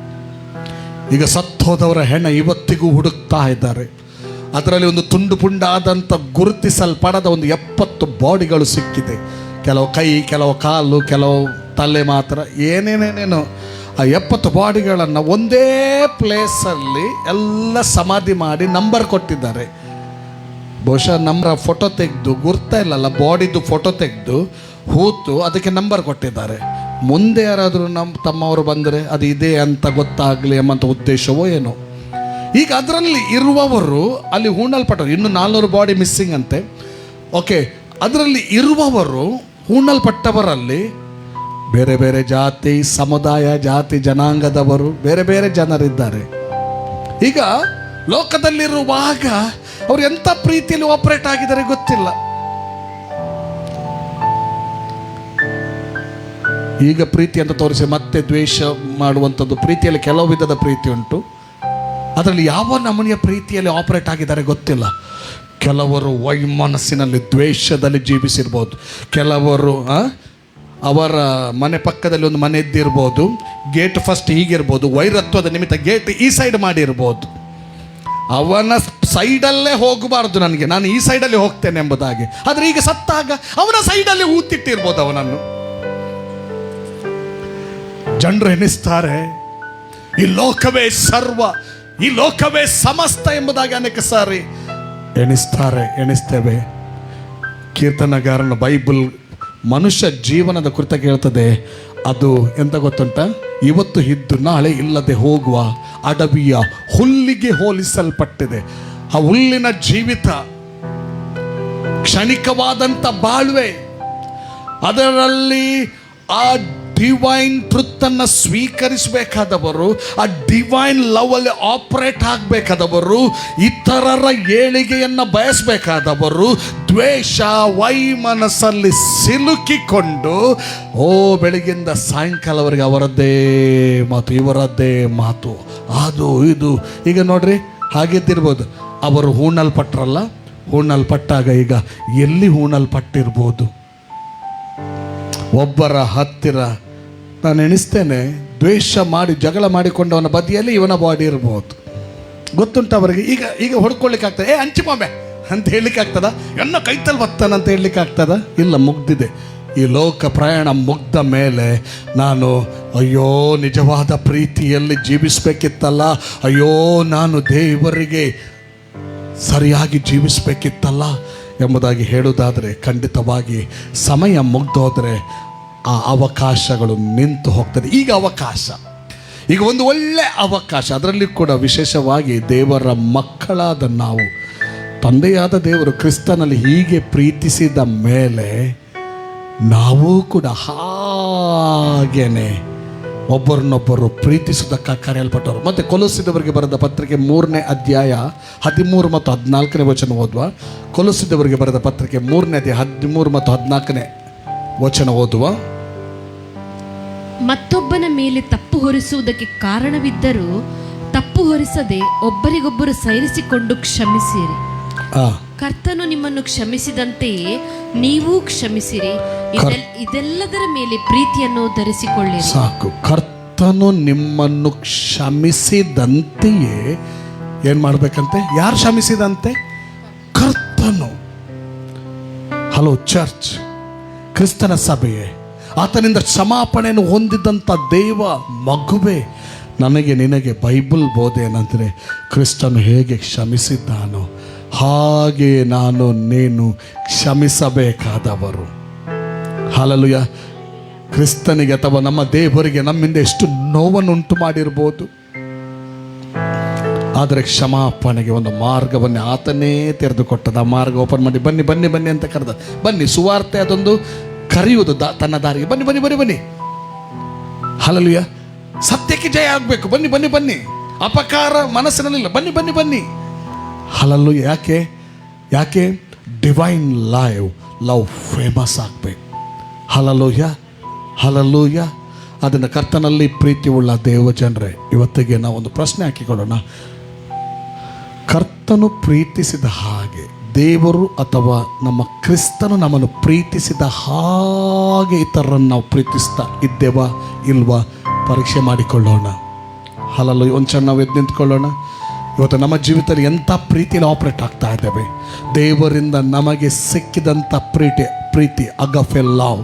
ಈಗ ಸತ್ತೋದವರ ಹೆಣ ಇವತ್ತಿಗೂ ಹುಡುಕ್ತಾ ಇದ್ದಾರೆ. ಅದರಲ್ಲಿ ಒಂದು ತುಂಡು ಪುಂಡಾದಂಥ ಗುರುತಿಸಲ್ಪಡದ ಒಂದು 70 ಬಾಡಿಗಳು ಸಿಕ್ಕಿದೆ. ಕೆಲವು ಕೈ, ಕೆಲವು ಕಾಲು, ಕೆಲವು ತಲೆ ಮಾತ್ರ, ಏನೇನೇನೇನೋ. ಆ 70 ಬಾಡಿಗಳನ್ನು ಒಂದೇ ಪ್ಲೇಸಲ್ಲಿ ಎಲ್ಲ ಸಮಾಧಿ ಮಾಡಿ ನಂಬರ್ ಕೊಟ್ಟಿದ್ದಾರೆ. ಬಹುಶಃ ನಂಬರ್ ಫೋಟೋ ತೆಗೆದು, ಗುರ್ತಾ ಇಲ್ಲಲ್ಲ, ಬಾಡಿದು ಫೋಟೋ ತೆಗೆದು ಹೂತು ಅದಕ್ಕೆ ನಂಬರ್ ಕೊಟ್ಟಿದ್ದಾರೆ. ಮುಂದೆ ಯಾರಾದರೂ ನಮ್ಮ ತಮ್ಮವರು ಬಂದರೆ ಅದು ಇದೆ ಅಂತ ಗೊತ್ತಾಗಲಿ ಎಂಬಂಥ ಉದ್ದೇಶವೋ ಏನೋ. ಈಗ ಅದರಲ್ಲಿ ಇರುವವರು ಅಲ್ಲಿ ಹೂಣಲ್ಪಟ್ಟರು, ಇನ್ನು 400 ಬಾಡಿ ಮಿಸ್ಸಿಂಗ್ ಅಂತೆ. ಓಕೆ, ಅದರಲ್ಲಿ ಇರುವವರು ಹೂಣಲ್ಪಟ್ಟವರಲ್ಲಿ ಬೇರೆ ಬೇರೆ ಜಾತಿ, ಸಮುದಾಯ, ಜಾತಿ, ಜನಾಂಗದವರು, ಬೇರೆ ಬೇರೆ ಜನರಿದ್ದಾರೆ. ಈಗ ಲೋಕದಲ್ಲಿರುವಾಗ ಅವ್ರು ಎಂಥ ಪ್ರೀತಿಯಲ್ಲಿ ಆಪರೇಟ್ ಆಗಿದ್ದಾರೆ ಗೊತ್ತಿಲ್ಲ. ಈಗ ಪ್ರೀತಿ ಅಂತ ತೋರಿಸಿ ಮತ್ತೆ ದ್ವೇಷ ಮಾಡುವಂಥದ್ದು. ಪ್ರೀತಿಯಲ್ಲಿ ಕೆಲವು ವಿಧದ ಪ್ರೀತಿ ಉಂಟು, ಅದರಲ್ಲಿ ಯಾವ ನಮೂನೆಯ ಪ್ರೀತಿಯಲ್ಲಿ ಆಪರೇಟ್ ಆಗಿದ್ದಾರೆ ಗೊತ್ತಿಲ್ಲ. ಕೆಲವರು ವೈಮನಸ್ಸಿನಲ್ಲಿ ದ್ವೇಷದಲ್ಲಿ ಜೀವಿಸಿರ್ಬೋದು, ಕೆಲವರು ಅವರ ಮನೆ ಪಕ್ಕದಲ್ಲಿ ಒಂದು ಮನೆ ಇದ್ದಿರ್ಬೋದು, ಗೇಟ್ ಫಸ್ಟ್ ಹೀಗಿರ್ಬೋದು, ವೈರತ್ವದ ನಿಮಿತ್ತ ಗೇಟ್ ಈ ಸೈಡ್ ಮಾಡಿರ್ಬೋದು. ಅವನ ಸೈಡಲ್ಲೇ ಹೋಗಬಾರ್ದು, ನಾನು ಈ ಸೈಡಲ್ಲಿ ಹೋಗ್ತೇನೆ ಎಂಬುದಾಗಿ. ಆದರೆ ಈಗ ಸತ್ತಾಗ ಅವನ ಸೈಡಲ್ಲಿ ಊತಿಟ್ಟಿರ್ಬೋದು ಅವನನ್ನು. ಜನರು ಎನಿಸ್ತಾರೆ ಈ ಲೋಕವೇ ಸರ್ವ, ಈ ಲೋಕವೇ ಸಮಸ್ತ ಎಂಬುದಾಗಿ ಅನೇಕ ಸಾರಿ ಎಣಿಸ್ತೇವೆ. ಕೀರ್ತನಗಾರನ ಬೈಬಲ್ ಮನುಷ್ಯ ಜೀವನದ ಕುರಿತಾಗಿ ಹೇಳ್ತದೆ. ಅದು ಎಂತ ಗೊತ್ತುಂಟ? ಇವತ್ತು ಇದ್ದು ನಾಳೆ ಇಲ್ಲದೆ ಹೋಗುವ ಅಡವಿಯ ಹುಲ್ಲಿಗೆ ಹೋಲಿಸಲ್ಪಟ್ಟಿದೆ. ಆ ಹುಲ್ಲಿನ ಜೀವಿತ ಕ್ಷಣಿಕವಾದಂಥ ಬಾಳ್ವೆ, ಅದರಲ್ಲಿ ಆ ಡಿವೈನ್ ಟ್ರುತ್ ಅನ್ನು ಸ್ವೀಕರಿಸಬೇಕಾದವರು, ಆ ಡಿವೈನ್ ಲವ್ ಅಲ್ಲಿ ಆಪರೇಟ್ ಆಗಬೇಕಾದವರು, ಇತರರ ಏಳಿಗೆಯನ್ನು ಬಯಸಬೇಕಾದವರು ದ್ವೇಷ ವೈಮನಸ್ಸಲ್ಲಿ ಸಿಲುಕಿಕೊಂಡು ಬೆಳಗಿಂದ ಸಾಯಂಕಾಲವರೆಗೆ ಅವರದ್ದೇ ಮಾತು, ಇವರದ್ದೇ ಮಾತು, ಅದು ಇದು. ಈಗ ನೋಡ್ರಿ, ಹಾಗಿದ್ದಿರ್ಬೋದು. ಅವರು ಹೂಣಲ್ಪಟ್ರಲ್ಲ, ಹೂಣಲ್ಪಟ್ಟಾಗ ಈಗ ಎಲ್ಲಿ ಹೂಣಲ್ಪಟ್ಟಿರ್ಬೋದು? ಒಬ್ಬರ ಹತ್ತಿರ ನಾನು ಎಣಿಸ್ತೇನೆ, ದ್ವೇಷ ಮಾಡಿ ಜಗಳ ಮಾಡಿಕೊಂಡವನ ಬದಿಯಲ್ಲಿ ಇವನ ಬಾಡಿ ಇರ್ಬೋದು. ಗೊತ್ತುಂಟು ಅವರಿಗೆ. ಈಗ ಹೊಡ್ಕೊಳ್ಳಿಕ್ಕೆ ಆಗ್ತದೆ, ಹಂಚಿಮಾಂಬೆ ಅಂತ ಹೇಳಲಿಕ್ಕೆ ಆಗ್ತದ? ಎನ್ನ ಕೈತಲ್ಲಿ ಬರ್ತಾನಂತ ಹೇಳಲಿಕ್ಕೆ ಆಗ್ತದ? ಇಲ್ಲ, ಮುಗ್ದಿದೆ. ಈ ಲೋಕ ಪ್ರಯಾಣ ಮುಗ್ದ ಮೇಲೆ ನಾನು ಅಯ್ಯೋ ನಿಜವಾದ ಪ್ರೀತಿಯಲ್ಲಿ ಜೀವಿಸಬೇಕಿತ್ತಲ್ಲ, ಅಯ್ಯೋ ನಾನು ದೇವರಿಗೆ ಸರಿಯಾಗಿ ಜೀವಿಸಬೇಕಿತ್ತಲ್ಲ ಎಂಬುದಾಗಿ ಹೇಳುವುದಾದರೆ ಖಂಡಿತವಾಗಿ ಸಮಯ ಮುಗ್ದೋದ್ರೆ ಆ ಅವಕಾಶಗಳು ನಿಂತು ಹೋಗ್ತದೆ. ಈಗ ಅವಕಾಶ, ಈಗ ಒಂದು ಒಳ್ಳೆ ಅವಕಾಶ, ಅದರಲ್ಲಿ ಕೂಡ ವಿಶೇಷವಾಗಿ ದೇವರ ಮಕ್ಕಳಾದ ನಾವು, ತಂದೆಯಾದ ದೇವರು ಕ್ರಿಸ್ತನಲ್ಲಿ ಹೀಗೆ ಪ್ರೀತಿಸಿದ ಮೇಲೆ ನಾವು ಕೂಡ ಹಾಗೇನೆ ಒಬ್ಬರನ್ನೊಬ್ಬರು ಪ್ರೀತಿಸುವುದಕ್ಕಾಗಿ ಕರೆಯಲ್ಪಟ್ಟವರು. ಮತ್ತು ಕೊಲೊಸ್ಸದವರಿಗೆ ಬರೆದ ಪತ್ರಿಕೆ 3ನೇ ಅಧ್ಯಾಯ 13 ಮತ್ತು 14ನೇ ವಚನ ಓದುವ. ಕೊಲೊಸ್ಸದವರಿಗೆ ಬರೆದ ಪತ್ರಿಕೆ 3ನೇ ಅಧ್ಯಾಯ 13 ಮತ್ತು 14ನೇ ವಚನ ಓದುವ. ಮತ್ತೊಬ್ಬನ ಮೇಲೆ ತಪ್ಪು ಹೊರಿಸುವುದಕ್ಕೆ ಕಾರಣವಿದ್ದರೂ ತಪ್ಪು ಹೊರಿಸದೆ ಒಬ್ಬರಿಗೊಬ್ಬರು ಸೈರಿಸಿಕೊಂಡು ಕ್ಷಮಿಸಿರಿ. ಕರ್ತನು ನಿಮ್ಮನ್ನು ಕ್ಷಮಿಸಿದಂತೆಯೇ ನೀವೂ ಕ್ಷಮಿಸಿರಿ. ಇದೆಲ್ಲದರ ಮೇಲೆ ಪ್ರೀತಿಯನ್ನು ಧರಿಸಿಕೊಳ್ಳಿರಿ. ಸಾಕು. ಕರ್ತನು ನಿಮ್ಮನ್ನು ಕ್ಷಮಿಸಿದಂತೆಯೇ ಏನ್ ಮಾಡ್ಬೇಕಂತೆ? ಯಾರು ಕ್ಷಮಿಸಿದಂತೆ? ಕರ್ತನು. ಹಲೋ ಚರ್ಚ್, ಕ್ರಿಸ್ತನ ಸಭೆಯೇ, ಆತನಿಂದ ಕ್ಷಮಾಪಣೆಯನ್ನು ಹೊಂದಿದಂಥ ದೇವ ಮಗುವೆ, ನನಗೆ ನಿನಗೆ ಬೈಬಲ್ ಬೋಧೆ ಏನಂದರೆ, ಕ್ರಿಸ್ತನು ಹೇಗೆ ಕ್ಷಮಿಸಿದ್ದಾನೋ ಹಾಗೆ ನಾನು ನೀನು ಕ್ಷಮಿಸಬೇಕಾದವರು. ಹಲ್ಲೆಲೂಯ. ಕ್ರಿಸ್ತನಿಗೆ ಅಥವಾ ನಮ್ಮ ದೇವರಿಗೆ ನಮ್ಮಿಂದ ಎಷ್ಟು ನೋವನ್ನುಂಟು ಮಾಡಿರ್ಬೋದು, ಆದರೆ ಕ್ಷಮಾಪಣೆಗೆ ಒಂದು ಮಾರ್ಗವನ್ನೇ ಆತನೇ ತೆರೆದುಕೊಟ್ಟದ. ಆ ಮಾರ್ಗ ಓಪನ್ ಮಾಡಿ ಬನ್ನಿ ಬನ್ನಿ ಬನ್ನಿ ಅಂತ ಕರೆದ. ಬನ್ನಿ, ಸುವಾರ್ತೆ ಅದೊಂದು ಕರೆಯುವುದು ತನ್ನ ದಾರಿಗೆ. ಬನ್ನಿ ಬನ್ನಿ ಬನ್ನಿ ಬನ್ನಿ. ಹಲ್ಲೆಲೂಯ. ಸತ್ಯಕ್ಕೆ ಜಯ ಆಗಬೇಕು. ಬನ್ನಿ ಬನ್ನಿ ಬನ್ನಿ. ಅಪಕಾರ ಮನಸ್ಸಿನಲ್ಲಿಲ್ಲ. ಬನ್ನಿ ಬನ್ನಿ ಬನ್ನಿ. ಹಲ್ಲೆಲೂಯ. ಯಾಕೆ ಡಿವೈನ್ ಲವ್ ಫೇಮಸ್ ಆಗಬೇಕು. Hallelujah hallelujah. ಅದನ್ನು ಕರ್ತನಲ್ಲಿ ಪ್ರೀತಿ ಉಳ್ಳ ದೇವ ಜನರೇ, ಇವತ್ತಿಗೆ ನಾವು ಒಂದು ಪ್ರಶ್ನೆ ಹಾಕಿಕೊಳ್ಳೋಣ. ಕರ್ತನು ಪ್ರೀತಿಸಿದ ಹಾಗೆ ದೇವರು ಅಥವಾ ನಮ್ಮ ಕ್ರಿಸ್ತನು ನಮ್ಮನ್ನು ಪ್ರೀತಿಸಿದ ಹಾಗೆ ಇತರರನ್ನು ನಾವು ಪ್ರೀತಿಸ್ತಾ ಇದ್ದೇವಾ ಇಲ್ವಾ ಪರೀಕ್ಷೆ ಮಾಡಿಕೊಳ್ಳೋಣ. ಹಲ್ಲೆಲೂಯ. ಒಂದು ಕ್ಷಣ ನಾವು ಎದ್ದು ನಿಂತ್ಕೊಳ್ಳೋಣ. ಇವತ್ತು ನಮ್ಮ ಜೀವಿತದಲ್ಲಿ ಎಂಥ ಪ್ರೀತಿಯಲ್ಲಿ ಆಪರೇಟ್ ಆಗ್ತಾ ಇದ್ದೇವೆ? ದೇವರಿಂದ ನಮಗೆ ಸಿಕ್ಕಿದಂಥ ಪ್ರೀತಿ ಅಗಫೆ ಲವ್,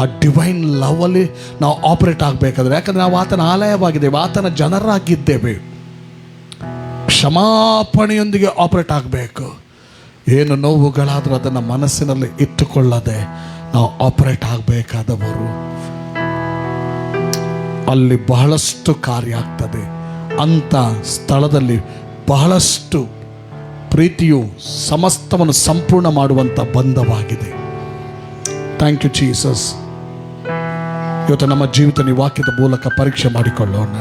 ಆ ಡಿವೈನ್ ಲವಲ್ಲಿ ನಾವು ಆಪರೇಟ್ ಆಗಬೇಕಾದ್ರೆ, ಯಾಕಂದರೆ ನಾವು ಆತನ ಆಲಯವಾಗಿದ್ದೇವೆ, ಆತನ ಜನರಾಗಿದ್ದೇವೆ. ಕ್ಷಮಾಪಣೆಯೊಂದಿಗೆ ಆಪರೇಟ್ ಆಗಬೇಕು. ಏನು ನೋವುಗಳಾದರೂ ಅದನ್ನು ಮನಸ್ಸಿನಲ್ಲಿ ಇಟ್ಟುಕೊಳ್ಳದೆ ನಾವು ಆಪರೇಟ್ ಆಗಬೇಕಾದವರು. ಅಲ್ಲಿ ಬಹಳಷ್ಟು ಕಾರ್ಯ ಆಗ್ತದೆ. ಅಂಥ ಸ್ಥಳದಲ್ಲಿ ಬಹಳಷ್ಟು ಪ್ರೀತಿಯು ಸಮಸ್ತವನ್ನು ಸಂಪೂರ್ಣ ಮಾಡುವಂಥ ಬಂಧವಾಗಿದೆ. Thank you Jesus. ಇವತ್ತು ನಮ್ಮ ಜೀವಿತ ಈ ವಾಕ್ಯದ ಮೂಲಕ ಪರೀಕ್ಷೆ ಮಾಡಿಕೊಳ್ಳೋಣ.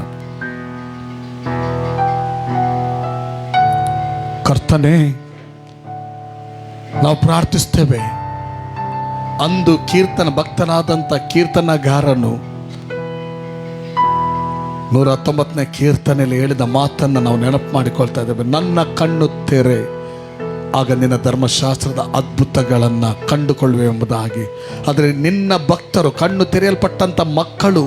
ಕರ್ತನೇ, ನಾವು ಪ್ರಾರ್ಥಿಸ್ತೇವೆ. ಅಂದು ಕೀರ್ತನ ಭಕ್ತನಾದಂಥ ಕೀರ್ತನಗಾರನು 119ನೇ ಕೀರ್ತನೆಯಲ್ಲಿ ಹೇಳಿದ ಮಾತನ್ನು ನಾವು ನೆನಪು ಮಾಡಿಕೊಳ್ತಾ ಇದ್ದೇವೆ. ನನ್ನ ಕಣ್ಣು ತೆರೆ, ಆಗ ನಿನ್ನ ಧರ್ಮಶಾಸ್ತ್ರದ ಅದ್ಭುತಗಳನ್ನು ಕಂಡುಕೊಳ್ಳುವೆ ಎಂಬುದಾಗಿ. ಆದರೆ ನಿನ್ನ ಭಕ್ತರು, ಕಣ್ಣು ತೆರೆಯಲ್ಪಟ್ಟಂಥ ಮಕ್ಕಳು,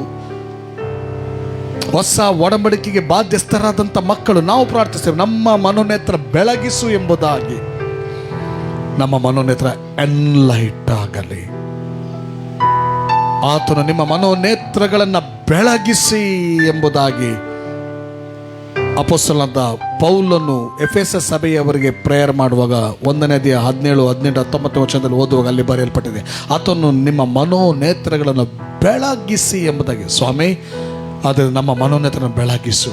ಹೊಸ ಒಡಂಬಡಿಕೆಗೆ ಬಾಧ್ಯಸ್ಥರಾದಂಥ ಮಕ್ಕಳು, ನಾವು ಪ್ರಾರ್ಥಿಸ್ತೇವೆ, ನಮ್ಮ ಮನೋನೇತ್ರ ಬೆಳಗಿಸು ಎಂಬುದಾಗಿ. ನಮ್ಮ ಮನೋನೇತ್ರ ಎನ್ಲೈಟ್ ಆಗಲಿ. ಆತನು ನಿಮ್ಮ ಮನೋನೇತ್ರಗಳನ್ನು ಬೆಳಗಿಸಿ ಎಂಬುದಾಗಿ ಅಪೊಸ್ತಲನಾದ ಪೌಲನು ಎಫೆಸ ಸಭೆಯವರಿಗೆ ಪ್ರೇಯರ್ ಮಾಡುವಾಗ 1ನೇ ಅಧ್ಯಾಯ 17, 18, 19 ವಚನದಲ್ಲಿ ಓದುವಾಗ ಅಲ್ಲಿ ಬರೆಯಲ್ಪಟ್ಟಿದೆ, ಆತನು ನಿಮ್ಮ ಮನೋನೇತ್ರಗಳನ್ನು ಬೆಳಗಿಸಿ ಎಂಬುದಾಗಿ. ಸ್ವಾಮಿ, ಆದರೆ ನಮ್ಮ ಮನೋನೇತ್ರನ ಬೆಳಗಿಸು.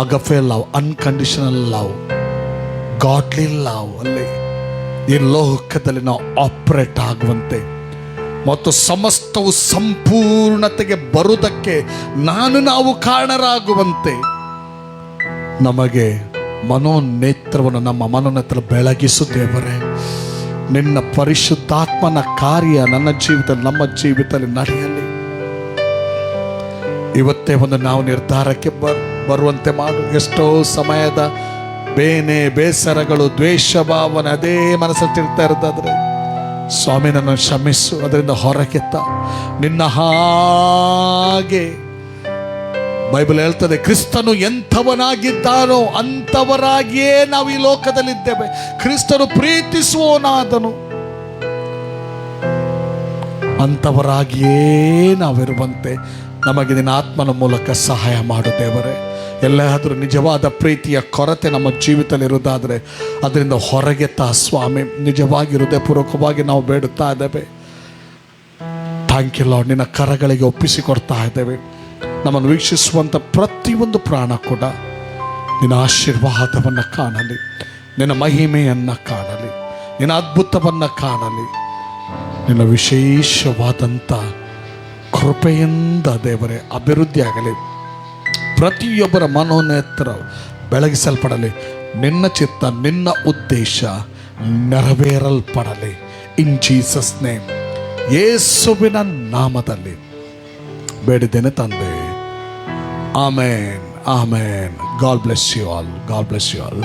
Agape love, unconditional love, godly love ಅಲ್ಲಿ ಈ ಲೋಕದಲ್ಲಿ ನಾವು ಆಪರೇಟ್ ಆಗುವಂತೆ ಮತ್ತು ಸಮಸ್ತವು ಸಂಪೂರ್ಣತೆಗೆ ಬರುವುದಕ್ಕೆ ನಾವು ಕಾರಣರಾಗುವಂತೆ ನಮಗೆ ಮನೋನೇತ್ರವನ್ನು, ನಮ್ಮ ಮನೋನೇತ್ರ ಬೆಳಗಿಸು ದೇವರೇ. ನಿನ್ನ ಪರಿಶುದ್ಧಾತ್ಮನ ಕಾರ್ಯ ನನ್ನ ಜೀವಿತದಲ್ಲಿ, ನಮ್ಮ ಜೀವಿತದಲ್ಲಿ ನಡೆಯಲಿ. ಇವತ್ತೇ ಒಂದು ನಾವು ನಿರ್ಧಾರಕ್ಕೆ ಬರುವಂತೆ ಮಾಡು. ಎಷ್ಟೋ ಸಮಯದ ಬೇಸರಗಳು, ದ್ವೇಷ ಭಾವನೆ ಅದೇ ಮನಸ್ಸಲ್ಲಿ ತಿರ್ತಾ ಇರೋದಾದ್ರೆ ಸ್ವಾಮಿ ನನ್ನ ಕ್ಷಮಿಸು, ಅದರಿಂದ ಹೊರಗೆತ್ತ. ನಿನ್ನ ಹಾಗೆ ಬೈಬಲ್ ಹೇಳ್ತದೆ, ಕ್ರಿಸ್ತನು ಎಂಥವನಾಗಿದ್ದಾನೋ ಅಂಥವರಾಗಿಯೇ ನಾವು ಈ ಲೋಕದಲ್ಲಿದ್ದೇವೆ. ಕ್ರಿಸ್ತನು ಪ್ರೀತಿಸುವವನಾದನು, ಅಂಥವರಾಗಿಯೇ ನಾವಿರುವಂತೆ ನಮಗೆ ನಿನ್ನ ಆತ್ಮನ ಮೂಲಕ ಸಹಾಯ ಮಾಡು ದೇವರೇ. ಎಲ್ಲಾದರೂ ನಿಜವಾದ ಪ್ರೀತಿಯ ಕೊರತೆ ನಮ್ಮ ಜೀವಿತದಲ್ಲಿರುವುದಾದರೆ ಅದರಿಂದ ಹೊರಗೆ ಸ್ವಾಮಿ. ನಿಜವಾಗಿ ಹೃದಯಪೂರ್ವಕವಾಗಿ ನಾವು ಬೇಡುತ್ತಾ ಇದ್ದೇವೆ. Thank you lord. ನಿನ್ನ ಕರಗಳಿಗೆ ಒಪ್ಪಿಸಿಕೊಡ್ತಾ ಇದ್ದೇವೆ. ನಮ್ಮನ್ನು ವೀಕ್ಷಿಸುವಂಥ ಪ್ರತಿಯೊಂದು ಪ್ರಾಣ ಕೂಡ ನಿನ್ನ ಆಶೀರ್ವಾದವನ್ನು ಕಾಣಲಿ, ನಿನ್ನ ಮಹಿಮೆಯನ್ನು ಕಾಣಲಿ, ನಿನ್ನ ಅದ್ಭುತವನ್ನು ಕಾಣಲಿ. ನಿನ್ನ ವಿಶೇಷವಾದಂಥ ಕೃಪೆಯಿಂದ ದೇವರೇ ಅಭಿವೃದ್ಧಿ ಆಗಲಿ. ಪ್ರತಿಯೊಬ್ಬರ ಮನೋನೇತ್ರ ಬೆಳಗಿಸಲ್ಪಡಲಿ. ನಿನ್ನ ಚಿತ್ತ, ನಿನ್ನ ಉದ್ದೇಶ ನೆರವೇರಲ್ಪಡಲಿ. ಇನ್ ಜೀಸಸ್ ನೇಮ್, ಯೇಸುವಿನ ನಾಮದಲ್ಲಿ ಬೇಡಿದ್ದೇನೆ ತಂದೆ. Amen, amen. God bless you all. God bless you all.